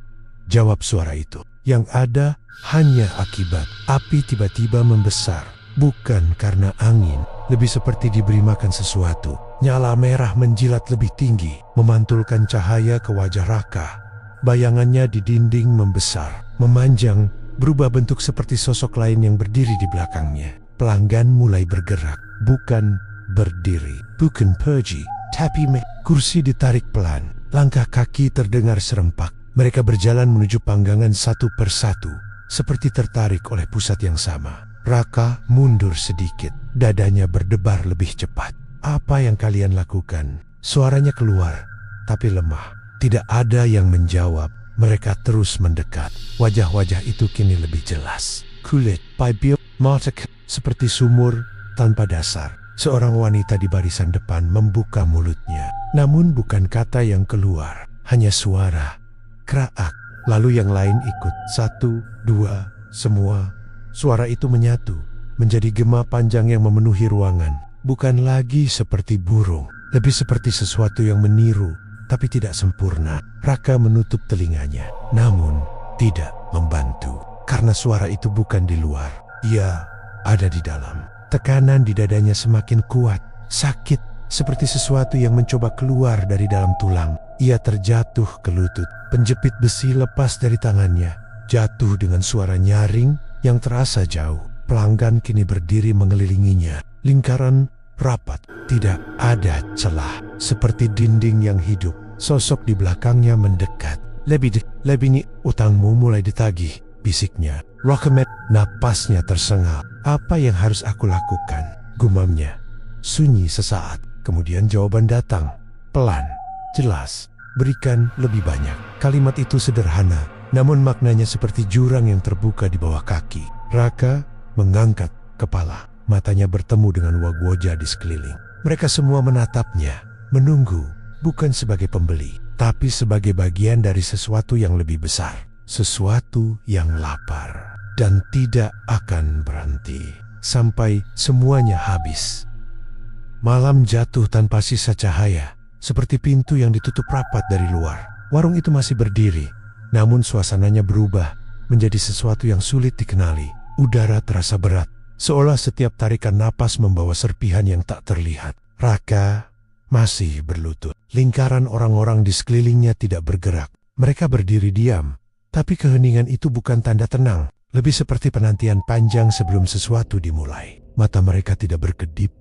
jawab suara itu. Yang ada hanya akibat. Api tiba-tiba membesar. Bukan karena angin, lebih seperti diberi makan sesuatu. Nyala merah menjilat lebih tinggi, memantulkan cahaya ke wajah Raka. Bayangannya di dinding membesar, memanjang, berubah bentuk seperti sosok lain yang berdiri di belakangnya. Pelanggan mulai bergerak, bukan berdiri, bukan pergi, tapi kursi ditarik pelan. Langkah kaki terdengar serempak. Mereka berjalan menuju panggangan satu persatu, seperti tertarik oleh pusat yang sama. Raka mundur sedikit, dadanya berdebar lebih cepat. Apa yang kalian lakukan? Suaranya keluar, tapi lemah. Tidak ada yang menjawab. Mereka terus mendekat. Wajah-wajah itu kini lebih jelas. Kulit, pipil, mata seperti sumur tanpa dasar. Seorang wanita di barisan depan membuka mulutnya. Namun bukan kata yang keluar, hanya suara. Kraak. Lalu yang lain ikut. 1, 2, semua. Suara itu menyatu, menjadi gema panjang yang memenuhi ruangan. Bukan lagi seperti burung, lebih seperti sesuatu yang meniru, tapi tidak sempurna. Raka menutup telinganya, namun tidak membantu. Karena suara itu bukan di luar, ia ada di dalam. Tekanan di dadanya semakin kuat, sakit, seperti sesuatu yang mencoba keluar dari dalam tulang. Ia terjatuh ke lutut, penjepit besi lepas dari tangannya, jatuh dengan suara nyaring yang terasa jauh. Pelanggan kini berdiri mengelilinginya. Lingkaran rapat, tidak ada celah, seperti dinding yang hidup. Sosok di belakangnya mendekat. Lebih utangmu mulai ditagih, bisiknya. Rockmet, napasnya tersengal. Apa yang harus aku lakukan? Gumamnya. Sunyi sesaat, kemudian jawaban datang. Pelan, jelas, berikan lebih banyak. Kalimat itu sederhana, namun maknanya seperti jurang yang terbuka di bawah kaki. Raka mengangkat kepala. Matanya bertemu dengan wajah di sekeliling. Mereka semua menatapnya, menunggu, bukan sebagai pembeli, tapi sebagai bagian dari sesuatu yang lebih besar. Sesuatu yang lapar dan tidak akan berhenti sampai semuanya habis. Malam jatuh tanpa sisa cahaya, seperti pintu yang ditutup rapat dari luar. Warung itu masih berdiri, namun suasananya berubah menjadi sesuatu yang sulit dikenali. Udara terasa berat, seolah setiap tarikan napas membawa serpihan yang tak terlihat. Raka masih berlutut. Lingkaran orang-orang di sekelilingnya tidak bergerak. Mereka berdiri diam, tapi keheningan itu bukan tanda tenang. Lebih seperti penantian panjang sebelum sesuatu dimulai. Mata mereka tidak berkedip,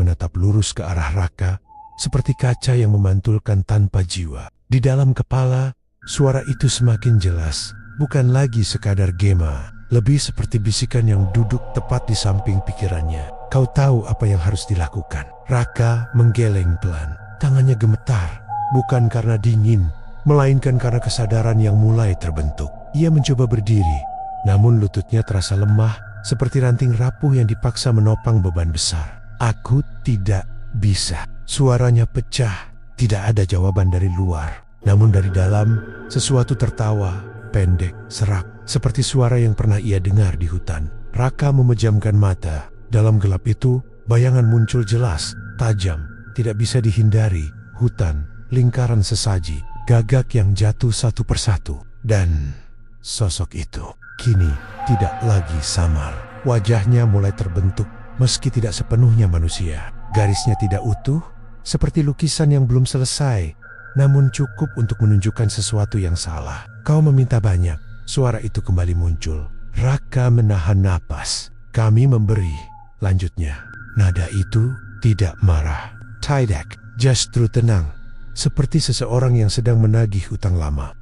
menatap lurus ke arah Raka, seperti kaca yang memantulkan tanpa jiwa. Di dalam kepala, suara itu semakin jelas, bukan lagi sekadar gema. Lebih seperti bisikan yang duduk tepat di samping pikirannya. Kau tahu apa yang harus dilakukan. Raka menggeleng pelan. Tangannya gemetar, bukan karena dingin, melainkan karena kesadaran yang mulai terbentuk. Ia mencoba berdiri, namun lututnya terasa lemah, seperti ranting rapuh yang dipaksa menopang beban besar. Aku tidak bisa. Suaranya pecah, tidak ada jawaban dari luar. Namun dari dalam, sesuatu tertawa, pendek, serak, seperti suara yang pernah ia dengar di hutan. Raka memejamkan mata. Dalam gelap itu, bayangan muncul jelas, tajam, tidak bisa dihindari. Hutan, lingkaran sesaji, gagak yang jatuh satu persatu. Dan sosok itu kini tidak lagi samar. Wajahnya mulai terbentuk, meski tidak sepenuhnya manusia. Garisnya tidak utuh, seperti lukisan yang belum selesai, namun cukup untuk menunjukkan sesuatu yang salah. Kau meminta banyak. Suara itu kembali muncul. Raka menahan napas. Kami memberi. Lanjutnya, nada itu tidak marah. Tidak, justru tenang. Seperti seseorang yang sedang menagih hutang lama.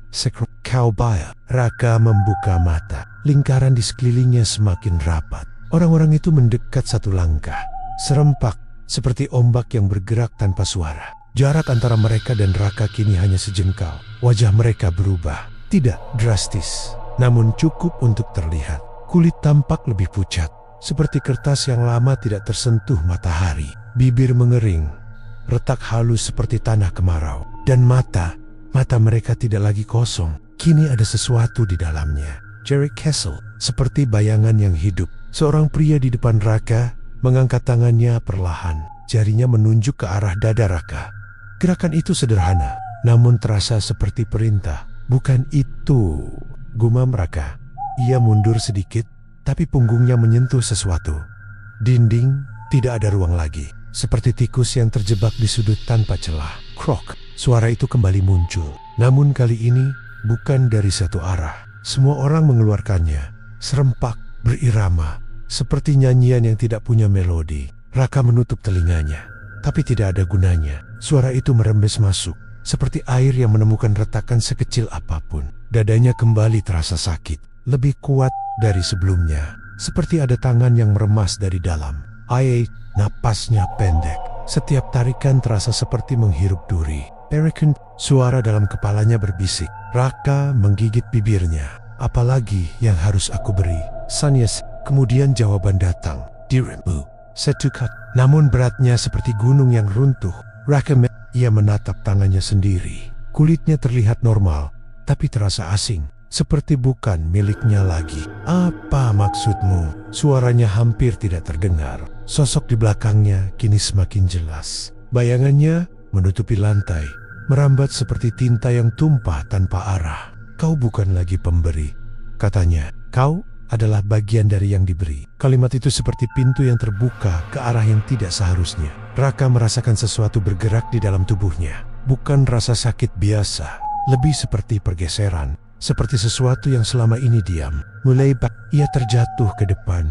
Kau bayar. Raka membuka mata. Lingkaran di sekelilingnya semakin rapat. Orang-orang itu mendekat satu langkah. Serempak, seperti ombak yang bergerak tanpa suara. Jarak antara mereka dan Raka kini hanya sejengkal. Wajah mereka berubah. Tidak drastis, namun cukup untuk terlihat. Kulit tampak lebih pucat, seperti kertas yang lama tidak tersentuh matahari. Bibir mengering, retak halus seperti tanah kemarau. Dan mata mereka tidak lagi kosong. Kini ada sesuatu di dalamnya. Jerry Kessel, seperti bayangan yang hidup. Seorang pria di depan Raka, mengangkat tangannya perlahan. Jarinya menunjuk ke arah dada Raka. Gerakan itu sederhana, namun terasa seperti perintah. Bukan itu, gumam Raka. Ia mundur sedikit, tapi punggungnya menyentuh sesuatu. Dinding, tidak ada ruang lagi. Seperti tikus yang terjebak di sudut tanpa celah. Krok, suara itu kembali muncul. Namun kali ini, bukan dari satu arah. Semua orang mengeluarkannya. Serempak, berirama. Seperti nyanyian yang tidak punya melodi. Raka menutup telinganya, tapi tidak ada gunanya. Suara itu merembes masuk. Seperti air yang menemukan retakan sekecil apapun. Dadanya kembali terasa sakit, lebih kuat dari sebelumnya. Seperti ada tangan yang meremas dari dalam. Napasnya pendek. Setiap tarikan terasa seperti menghirup duri. Perikan, suara dalam kepalanya berbisik. Raka menggigit bibirnya. Apalagi yang harus aku beri? Sanyes, kemudian jawaban datang. Dirimu. Setukat, namun beratnya seperti gunung yang runtuh. Raka ia menatap tangannya sendiri. Kulitnya terlihat normal, tapi terasa asing. Seperti bukan miliknya lagi. Apa maksudmu? Suaranya hampir tidak terdengar. Sosok di belakangnya kini semakin jelas. Bayangannya menutupi lantai, merambat seperti tinta yang tumpah tanpa arah. Kau bukan lagi pemberi, katanya. Kau adalah bagian dari yang diberi. Kalimat itu seperti pintu yang terbuka ke arah yang tidak seharusnya. Raka merasakan sesuatu bergerak di dalam tubuhnya. Bukan rasa sakit biasa, lebih seperti pergeseran. Seperti sesuatu yang selama ini diam. Mulai ia terjatuh ke depan.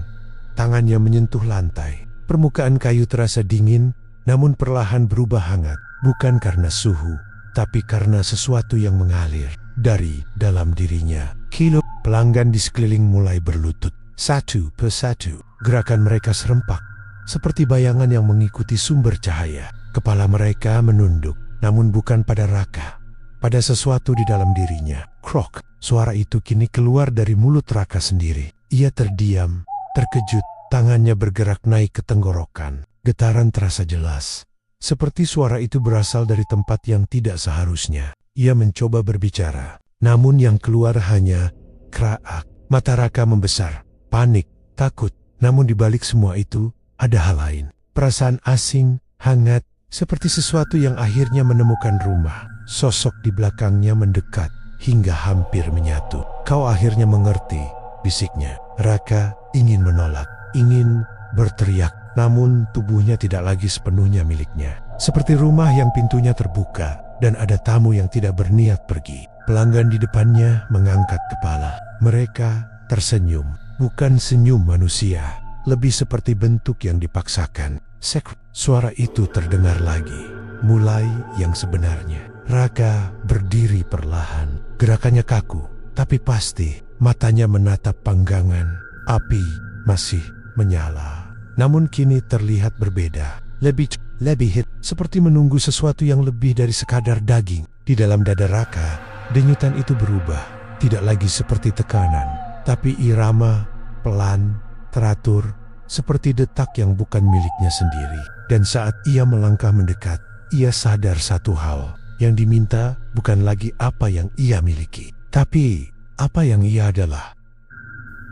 Tangannya menyentuh lantai. Permukaan kayu terasa dingin, namun perlahan berubah hangat. Bukan karena suhu, tapi karena sesuatu yang mengalir dari dalam dirinya. Kilo pelanggan di sekeliling mulai berlutut. Satu persatu, gerakan mereka serempak, seperti bayangan yang mengikuti sumber cahaya. Kepala mereka menunduk, namun bukan pada Raka, pada sesuatu di dalam dirinya. Krok, suara itu kini keluar dari mulut Raka sendiri. Ia terdiam, terkejut, tangannya bergerak naik ke tenggorokan. Getaran terasa jelas, seperti suara itu berasal dari tempat yang tidak seharusnya. Ia mencoba berbicara, namun yang keluar hanya kraak. Mata Raka membesar, panik, takut. Namun di balik semua itu, ada hal lain. Perasaan asing, hangat, seperti sesuatu yang akhirnya menemukan rumah. Sosok di belakangnya mendekat, hingga hampir menyatu. Kau akhirnya mengerti, bisiknya. Raka ingin menolak, ingin berteriak, namun tubuhnya tidak lagi sepenuhnya miliknya. Seperti rumah yang pintunya terbuka, dan ada tamu yang tidak berniat pergi. Pelanggan di depannya mengangkat kepala. Mereka tersenyum, bukan senyum manusia, lebih seperti bentuk yang dipaksakan. Suara itu terdengar lagi, mulai yang sebenarnya. Raka berdiri perlahan, gerakannya kaku, tapi pasti. Matanya menatap panggangan, api masih menyala. Namun kini terlihat berbeda, lebih hit, seperti menunggu sesuatu yang lebih dari sekadar daging. Di dalam dada Raka, denyutan itu berubah, tidak lagi seperti tekanan, tapi irama, pelan, teratur, seperti detak yang bukan miliknya sendiri. Dan saat ia melangkah mendekat, ia sadar satu hal, yang diminta bukan lagi apa yang ia miliki, tapi apa yang ia adalah.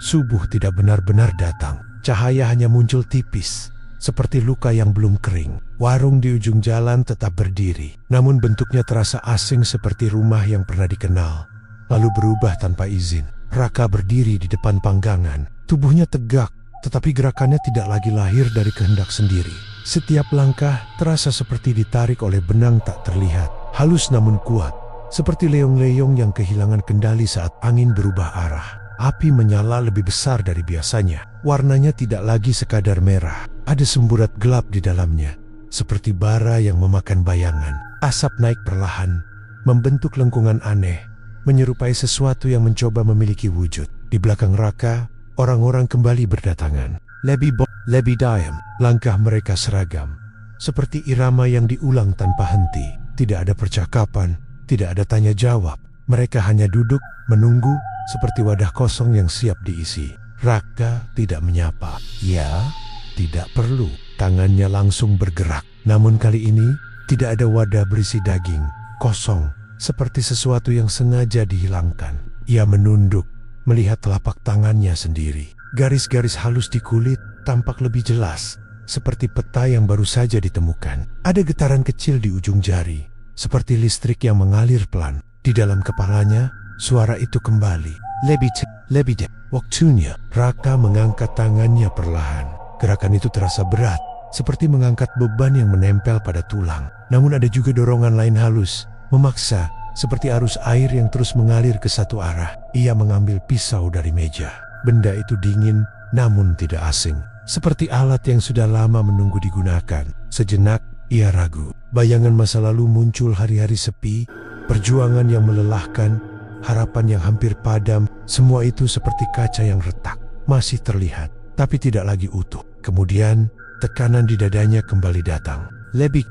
Subuh tidak benar-benar datang, cahaya hanya muncul tipis, seperti luka yang belum kering. Warung di ujung jalan tetap berdiri, namun bentuknya terasa asing seperti rumah yang pernah dikenal, lalu berubah tanpa izin. Raka berdiri di depan panggangan, tubuhnya tegak, tetapi gerakannya tidak lagi lahir dari kehendak sendiri. Setiap langkah terasa seperti ditarik oleh benang tak terlihat, halus namun kuat, seperti leong-leong yang kehilangan kendali saat angin berubah arah. Api menyala lebih besar dari biasanya. Warnanya tidak lagi sekadar merah, ada semburat gelap di dalamnya, seperti bara yang memakan bayangan. Asap naik perlahan, membentuk lengkungan aneh, menyerupai sesuatu yang mencoba memiliki wujud. Di belakang Raka, orang-orang kembali berdatangan. Lebih diam, langkah mereka seragam, seperti irama yang diulang tanpa henti. Tidak ada percakapan, tidak ada tanya jawab. Mereka hanya duduk, menunggu, seperti wadah kosong yang siap diisi. Raka tidak menyapa. Ya, tidak perlu. Tangannya langsung bergerak. Namun kali ini, tidak ada wadah berisi daging. Kosong, seperti sesuatu yang sengaja dihilangkan. Ia menunduk, melihat telapak tangannya sendiri. Garis-garis halus di kulit tampak lebih jelas, seperti peta yang baru saja ditemukan. Ada getaran kecil di ujung jari, seperti listrik yang mengalir pelan. Di dalam kepalanya, suara itu kembali. Lebih waktunya. Raka mengangkat tangannya perlahan. Gerakan itu terasa berat, seperti mengangkat beban yang menempel pada tulang. Namun ada juga dorongan lain halus, memaksa, seperti arus air yang terus mengalir ke satu arah. Ia mengambil pisau dari meja. Benda itu dingin, namun tidak asing. Seperti alat yang sudah lama menunggu digunakan. Sejenak, ia ragu. Bayangan masa lalu muncul, hari-hari sepi, perjuangan yang melelahkan, harapan yang hampir padam. Semua itu seperti kaca yang retak, masih terlihat, tapi tidak lagi utuh. Kemudian, tekanan di dadanya kembali datang. Lebih,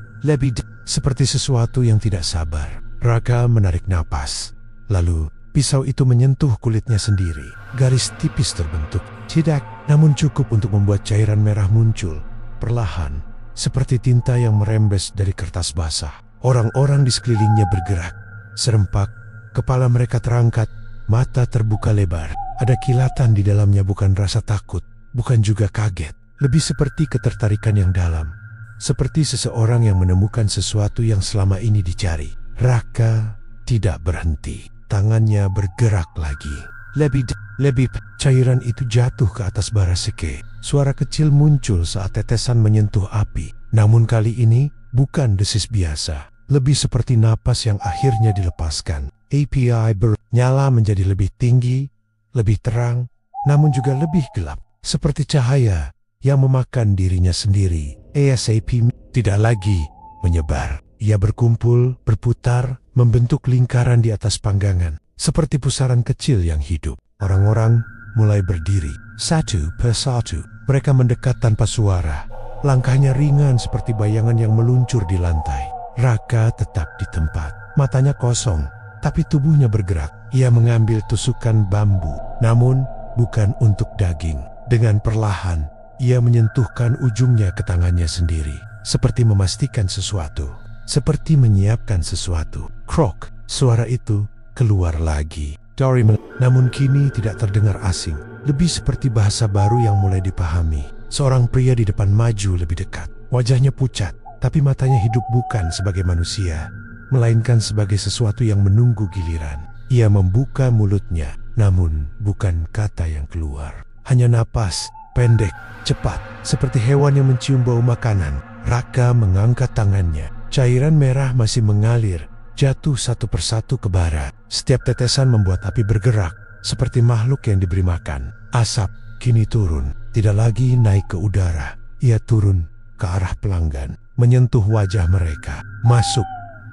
seperti sesuatu yang tidak sabar. Raka menarik napas. Lalu, pisau itu menyentuh kulitnya sendiri. Garis tipis terbentuk. Tidak, namun cukup untuk membuat cairan merah muncul. Perlahan, seperti tinta yang merembes dari kertas basah. Orang-orang di sekelilingnya bergerak. Serempak, kepala mereka terangkat, mata terbuka lebar. Ada kilatan di dalamnya, bukan rasa takut, bukan juga kaget. Lebih seperti ketertarikan yang dalam. Seperti seseorang yang menemukan sesuatu yang selama ini dicari. Raka tidak berhenti. Tangannya bergerak lagi. Lebih, cairan itu jatuh ke atas bara seke. Suara kecil muncul saat tetesan menyentuh api. Namun kali ini bukan desis biasa. Lebih seperti napas yang akhirnya dilepaskan. API bernyala menjadi lebih tinggi, lebih terang, namun juga lebih gelap. Seperti cahaya yang memakan dirinya sendiri. ASAP tidak lagi menyebar. Ia berkumpul, berputar, membentuk lingkaran di atas panggangan. Seperti pusaran kecil yang hidup. Orang-orang mulai berdiri. Satu persatu. Mereka mendekat tanpa suara. Langkahnya ringan seperti bayangan yang meluncur di lantai. Raka tetap di tempat. Matanya kosong, tapi tubuhnya bergerak. Ia mengambil tusukan bambu, namun bukan untuk daging. Dengan perlahan, ia menyentuhkan ujungnya ke tangannya sendiri. Seperti memastikan sesuatu. Seperti menyiapkan sesuatu. Krok, suara itu keluar lagi. Namun kini tidak terdengar asing. Lebih seperti bahasa baru yang mulai dipahami. Seorang pria di depan maju lebih dekat. Wajahnya pucat, tapi matanya hidup bukan sebagai manusia, melainkan sebagai sesuatu yang menunggu giliran. Ia membuka mulutnya, namun bukan kata yang keluar. Hanya napas, pendek, cepat, seperti hewan yang mencium bau makanan. Raka mengangkat tangannya. Cairan merah masih mengalir, jatuh satu persatu ke bara. Setiap tetesan membuat api bergerak, seperti makhluk yang diberi makan. Asap kini turun, tidak lagi naik ke udara. Ia turun ke arah pelanggan, menyentuh wajah mereka, masuk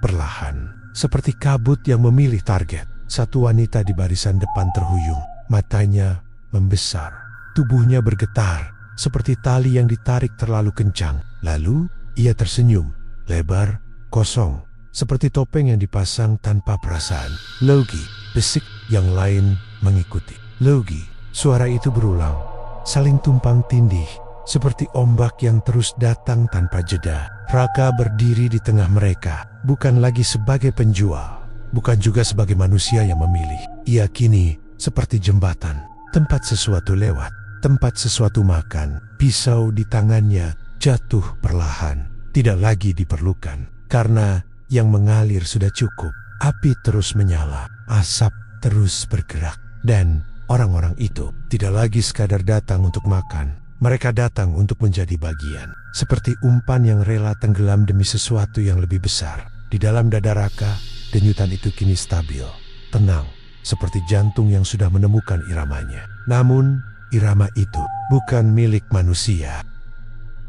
perlahan. Seperti kabut yang memilih target. Satu wanita di barisan depan terhuyung, matanya membesar. Tubuhnya bergetar, seperti tali yang ditarik terlalu kencang. Lalu ia tersenyum, lebar, kosong, seperti topeng yang dipasang tanpa perasaan. Logi, besik yang lain mengikuti. Logi, suara itu berulang, saling tumpang tindih, seperti ombak yang terus datang tanpa jeda. Raka berdiri di tengah mereka, bukan lagi sebagai penjual, bukan juga sebagai manusia yang memilih. Ia kini seperti jembatan, tempat sesuatu lewat, tempat sesuatu makan. Pisau di tangannya jatuh perlahan, tidak lagi diperlukan, karena yang mengalir sudah cukup. Api terus menyala, asap terus bergerak, dan orang-orang itu tidak lagi sekadar datang untuk makan. Mereka datang untuk menjadi bagian, seperti umpan yang rela tenggelam demi sesuatu yang lebih besar. Di dalam dada Raka, denyutan itu kini stabil, tenang, seperti jantung yang sudah menemukan iramanya. Namun, irama itu bukan milik manusia.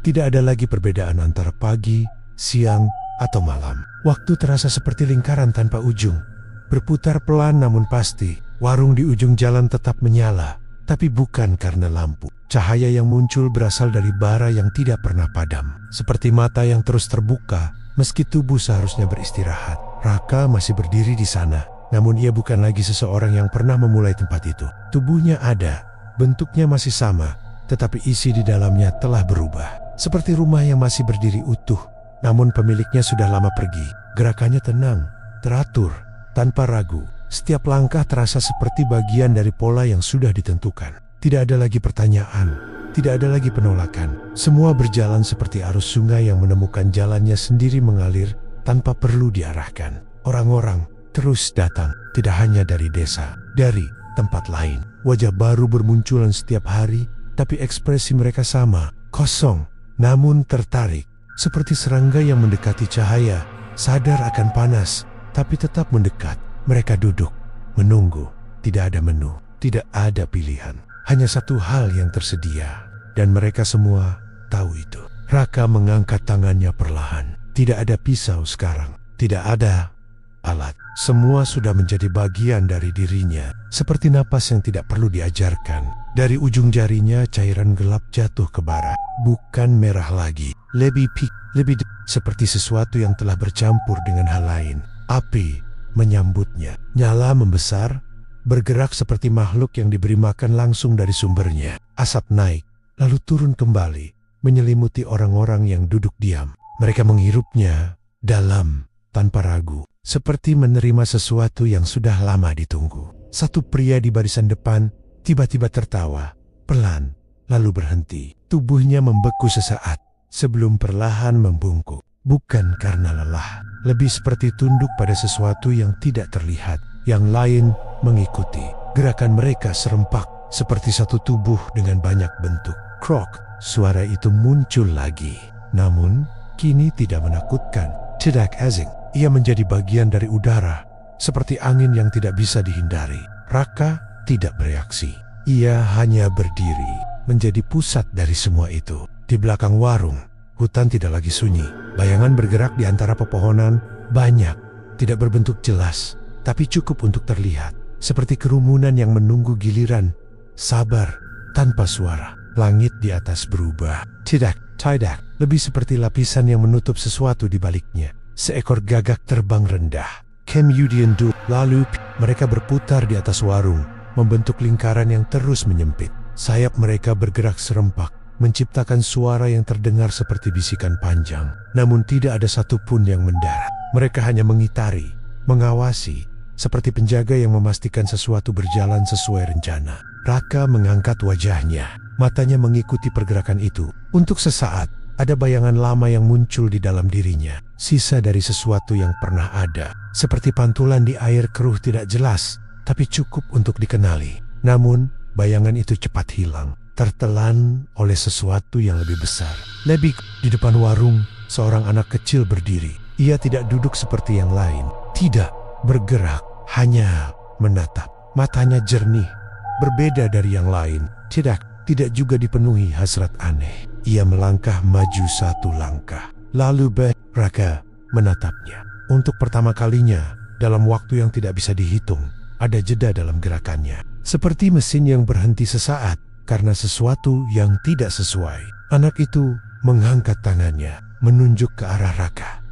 Tidak ada lagi perbedaan antara pagi, siang, atau malam. Waktu terasa seperti lingkaran tanpa ujung, berputar pelan namun pasti. Warung di ujung jalan tetap menyala, tapi bukan karena lampu. Cahaya yang muncul berasal dari bara yang tidak pernah padam, seperti mata yang terus terbuka meski tubuh seharusnya beristirahat. Raka masih berdiri di sana, namun ia bukan lagi seseorang yang pernah memulai tempat itu. Tubuhnya ada, bentuknya masih sama, tetapi isi di dalamnya telah berubah. Seperti rumah yang masih berdiri utuh, namun pemiliknya sudah lama pergi. Gerakannya tenang, teratur, tanpa ragu. Setiap langkah terasa seperti bagian dari pola yang sudah ditentukan. Tidak ada lagi pertanyaan, tidak ada lagi penolakan. Semua berjalan seperti arus sungai yang menemukan jalannya sendiri mengalir tanpa perlu diarahkan. Orang-orang terus datang, tidak hanya dari desa, dari tempat lain. Wajah baru bermunculan setiap hari, tapi ekspresi mereka sama, kosong, namun tertarik. Seperti serangga yang mendekati cahaya, sadar akan panas, tapi tetap mendekat. Mereka duduk, menunggu. Tidak ada menu, tidak ada pilihan. Hanya satu hal yang tersedia, dan mereka semua tahu itu. Raka mengangkat tangannya perlahan. Tidak ada pisau sekarang, tidak ada alat. Semua sudah menjadi bagian dari dirinya, seperti napas yang tidak perlu diajarkan. Dari ujung jarinya cairan gelap jatuh ke bara. Bukan merah lagi, lebih seperti sesuatu yang telah bercampur dengan hal lain. Api menyambutnya, nyala membesar, bergerak seperti makhluk yang diberi makan langsung dari sumbernya. Asap naik, lalu turun kembali, menyelimuti orang-orang yang duduk diam. Mereka menghirupnya dalam, tanpa ragu, seperti menerima sesuatu yang sudah lama ditunggu. Satu pria di barisan depan tiba-tiba tertawa, pelan, lalu berhenti. Tubuhnya membeku sesaat, sebelum perlahan membungkuk. Bukan karena lelah, lebih seperti tunduk pada sesuatu yang tidak terlihat. Yang lain mengikuti. Gerakan mereka serempak, seperti satu tubuh dengan banyak bentuk. Krok, suara itu muncul lagi. Namun, kini tidak menakutkan. Tidak asing, ia menjadi bagian dari udara, seperti angin yang tidak bisa dihindari. Raka tidak bereaksi. Ia hanya berdiri, menjadi pusat dari semua itu. Di belakang warung, hutan tidak lagi sunyi. Bayangan bergerak di antara pepohonan, banyak, tidak berbentuk jelas, tapi cukup untuk terlihat. Seperti kerumunan yang menunggu giliran, sabar, tanpa suara. Langit di atas berubah. Tidak, lebih seperti lapisan yang menutup sesuatu di baliknya. Seekor gagak terbang rendah. Kemudian lalu mereka berputar di atas warung, membentuk lingkaran yang terus menyempit. Sayap mereka bergerak serempak, menciptakan suara yang terdengar seperti bisikan panjang. Namun tidak ada satupun yang mendarat. Mereka hanya mengitari, mengawasi, seperti penjaga yang memastikan sesuatu berjalan sesuai rencana. Raka mengangkat wajahnya, matanya mengikuti pergerakan itu. Untuk sesaat, ada bayangan lama yang muncul di dalam dirinya. Sisa dari sesuatu yang pernah ada. Seperti pantulan di air keruh tidak jelas, tapi cukup untuk dikenali. Namun, bayangan itu cepat hilang, tertelan oleh sesuatu yang lebih besar. Lebih di depan warung, seorang anak kecil berdiri. Ia tidak duduk seperti yang lain, tidak bergerak, hanya menatap. Matanya jernih, berbeda dari yang lain. Tidak juga dipenuhi hasrat aneh. Ia melangkah maju satu langkah. Lalu Raka menatapnya. Untuk pertama kalinya, dalam waktu yang tidak bisa dihitung, ada jeda dalam gerakannya. Seperti mesin yang berhenti sesaat karena sesuatu yang tidak sesuai. Anak itu mengangkat tangannya, menunjuk ke arah Raka.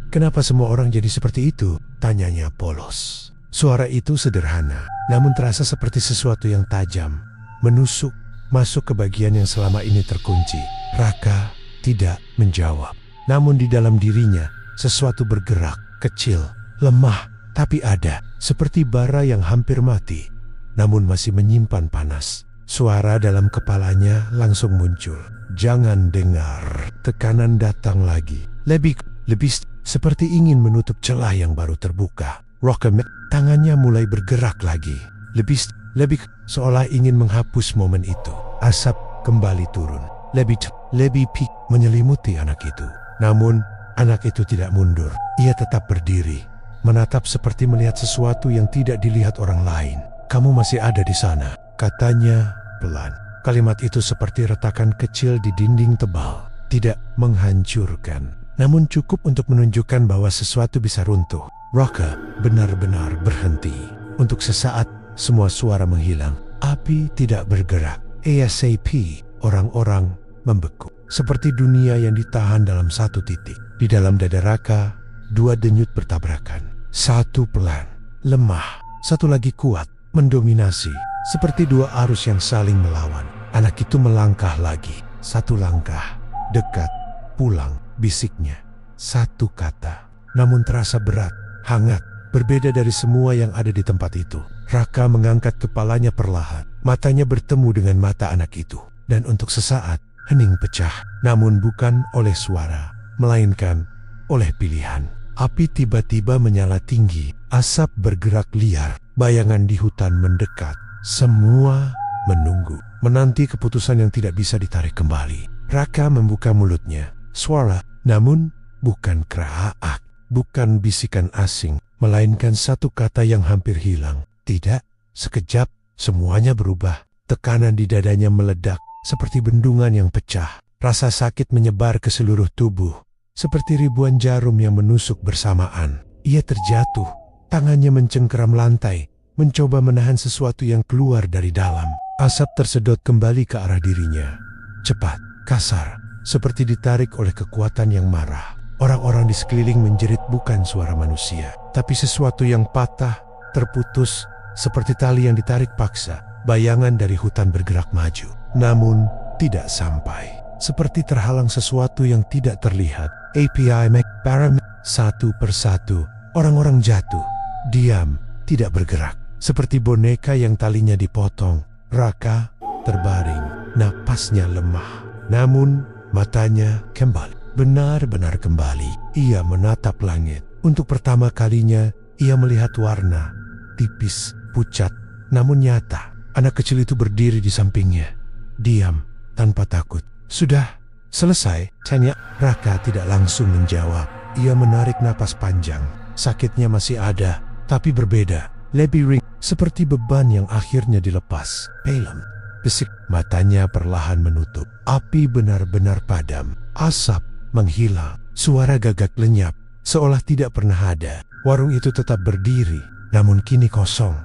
"Kenapa semua orang jadi seperti itu?" tanyanya polos. Suara itu sederhana, namun terasa seperti sesuatu yang tajam, menusuk, masuk ke bagian yang selama ini terkunci. Raka tidak menjawab. Namun di dalam dirinya, sesuatu bergerak, kecil, lemah, tapi ada, seperti bara yang hampir mati, namun masih menyimpan panas. Suara dalam kepalanya langsung muncul. "Jangan dengar." Tekanan datang lagi. Lebih seperti ingin menutup celah yang baru terbuka. Raka tangannya mulai bergerak lagi. Lebih seolah ingin menghapus momen itu. Asap kembali turun. Lebih menyelimuti anak itu. Namun, anak itu tidak mundur. Ia tetap berdiri, menatap seperti melihat sesuatu yang tidak dilihat orang lain. "Kamu masih ada di sana," katanya pelan. Kalimat itu seperti retakan kecil di dinding tebal. Tidak menghancurkan, namun cukup untuk menunjukkan bahwa sesuatu bisa runtuh. Raka benar-benar berhenti. Untuk sesaat, semua suara menghilang. Api tidak bergerak. ASAP, orang-orang membeku. Seperti dunia yang ditahan dalam satu titik. Di dalam dada Raka, dua denyut bertabrakan. Satu pelan, lemah, satu lagi kuat, mendominasi. Seperti dua arus yang saling melawan. Anak itu melangkah lagi. Satu langkah, dekat, pulang, bisiknya. Satu kata, namun terasa berat, hangat, berbeda dari semua yang ada di tempat itu. Raka mengangkat kepalanya perlahan. Matanya bertemu dengan mata anak itu. Dan untuk sesaat, hening pecah. Namun bukan oleh suara, melainkan oleh pilihan. Api tiba-tiba menyala tinggi. Asap bergerak liar. Bayangan di hutan mendekat. Semua menunggu. Menanti keputusan yang tidak bisa ditarik kembali. Raka membuka mulutnya. Suara, namun bukan kraak. Bukan bisikan asing. Melainkan satu kata yang hampir hilang. Tidak, sekejap, semuanya berubah. Tekanan di dadanya meledak. Seperti bendungan yang pecah, rasa sakit menyebar ke seluruh tubuh, seperti ribuan jarum yang menusuk bersamaan. Ia terjatuh, tangannya mencengkeram lantai, mencoba menahan sesuatu yang keluar dari dalam. Asap tersedot kembali ke arah dirinya. Cepat, kasar, seperti ditarik oleh kekuatan yang marah. Orang-orang di sekeliling menjerit bukan suara manusia, tapi sesuatu yang patah, terputus, seperti tali yang ditarik paksa. Bayangan dari hutan bergerak maju, namun tidak sampai. Seperti terhalang sesuatu yang tidak terlihat. API Param. Satu persatu, orang-orang jatuh, diam, tidak bergerak. Seperti boneka yang talinya dipotong. Raka terbaring, napasnya lemah. Namun matanya kembali, benar-benar kembali. Ia menatap langit. Untuk pertama kalinya, ia melihat warna. Tipis, pucat, namun nyata. Anak kecil itu berdiri di sampingnya, diam, tanpa takut. "Sudah selesai?" tanya. Raka tidak langsung menjawab. Ia menarik napas panjang. Sakitnya masih ada, tapi berbeda. Lebih ring, seperti beban yang akhirnya dilepas. Pelem. Desik, matanya perlahan menutup. Api benar-benar padam. Asap menghilang. Suara gagak lenyap, seolah tidak pernah ada. Warung itu tetap berdiri, namun kini kosong.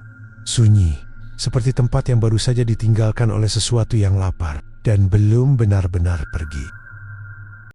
Sunyi, seperti tempat yang baru saja ditinggalkan oleh sesuatu yang lapar dan belum benar-benar pergi.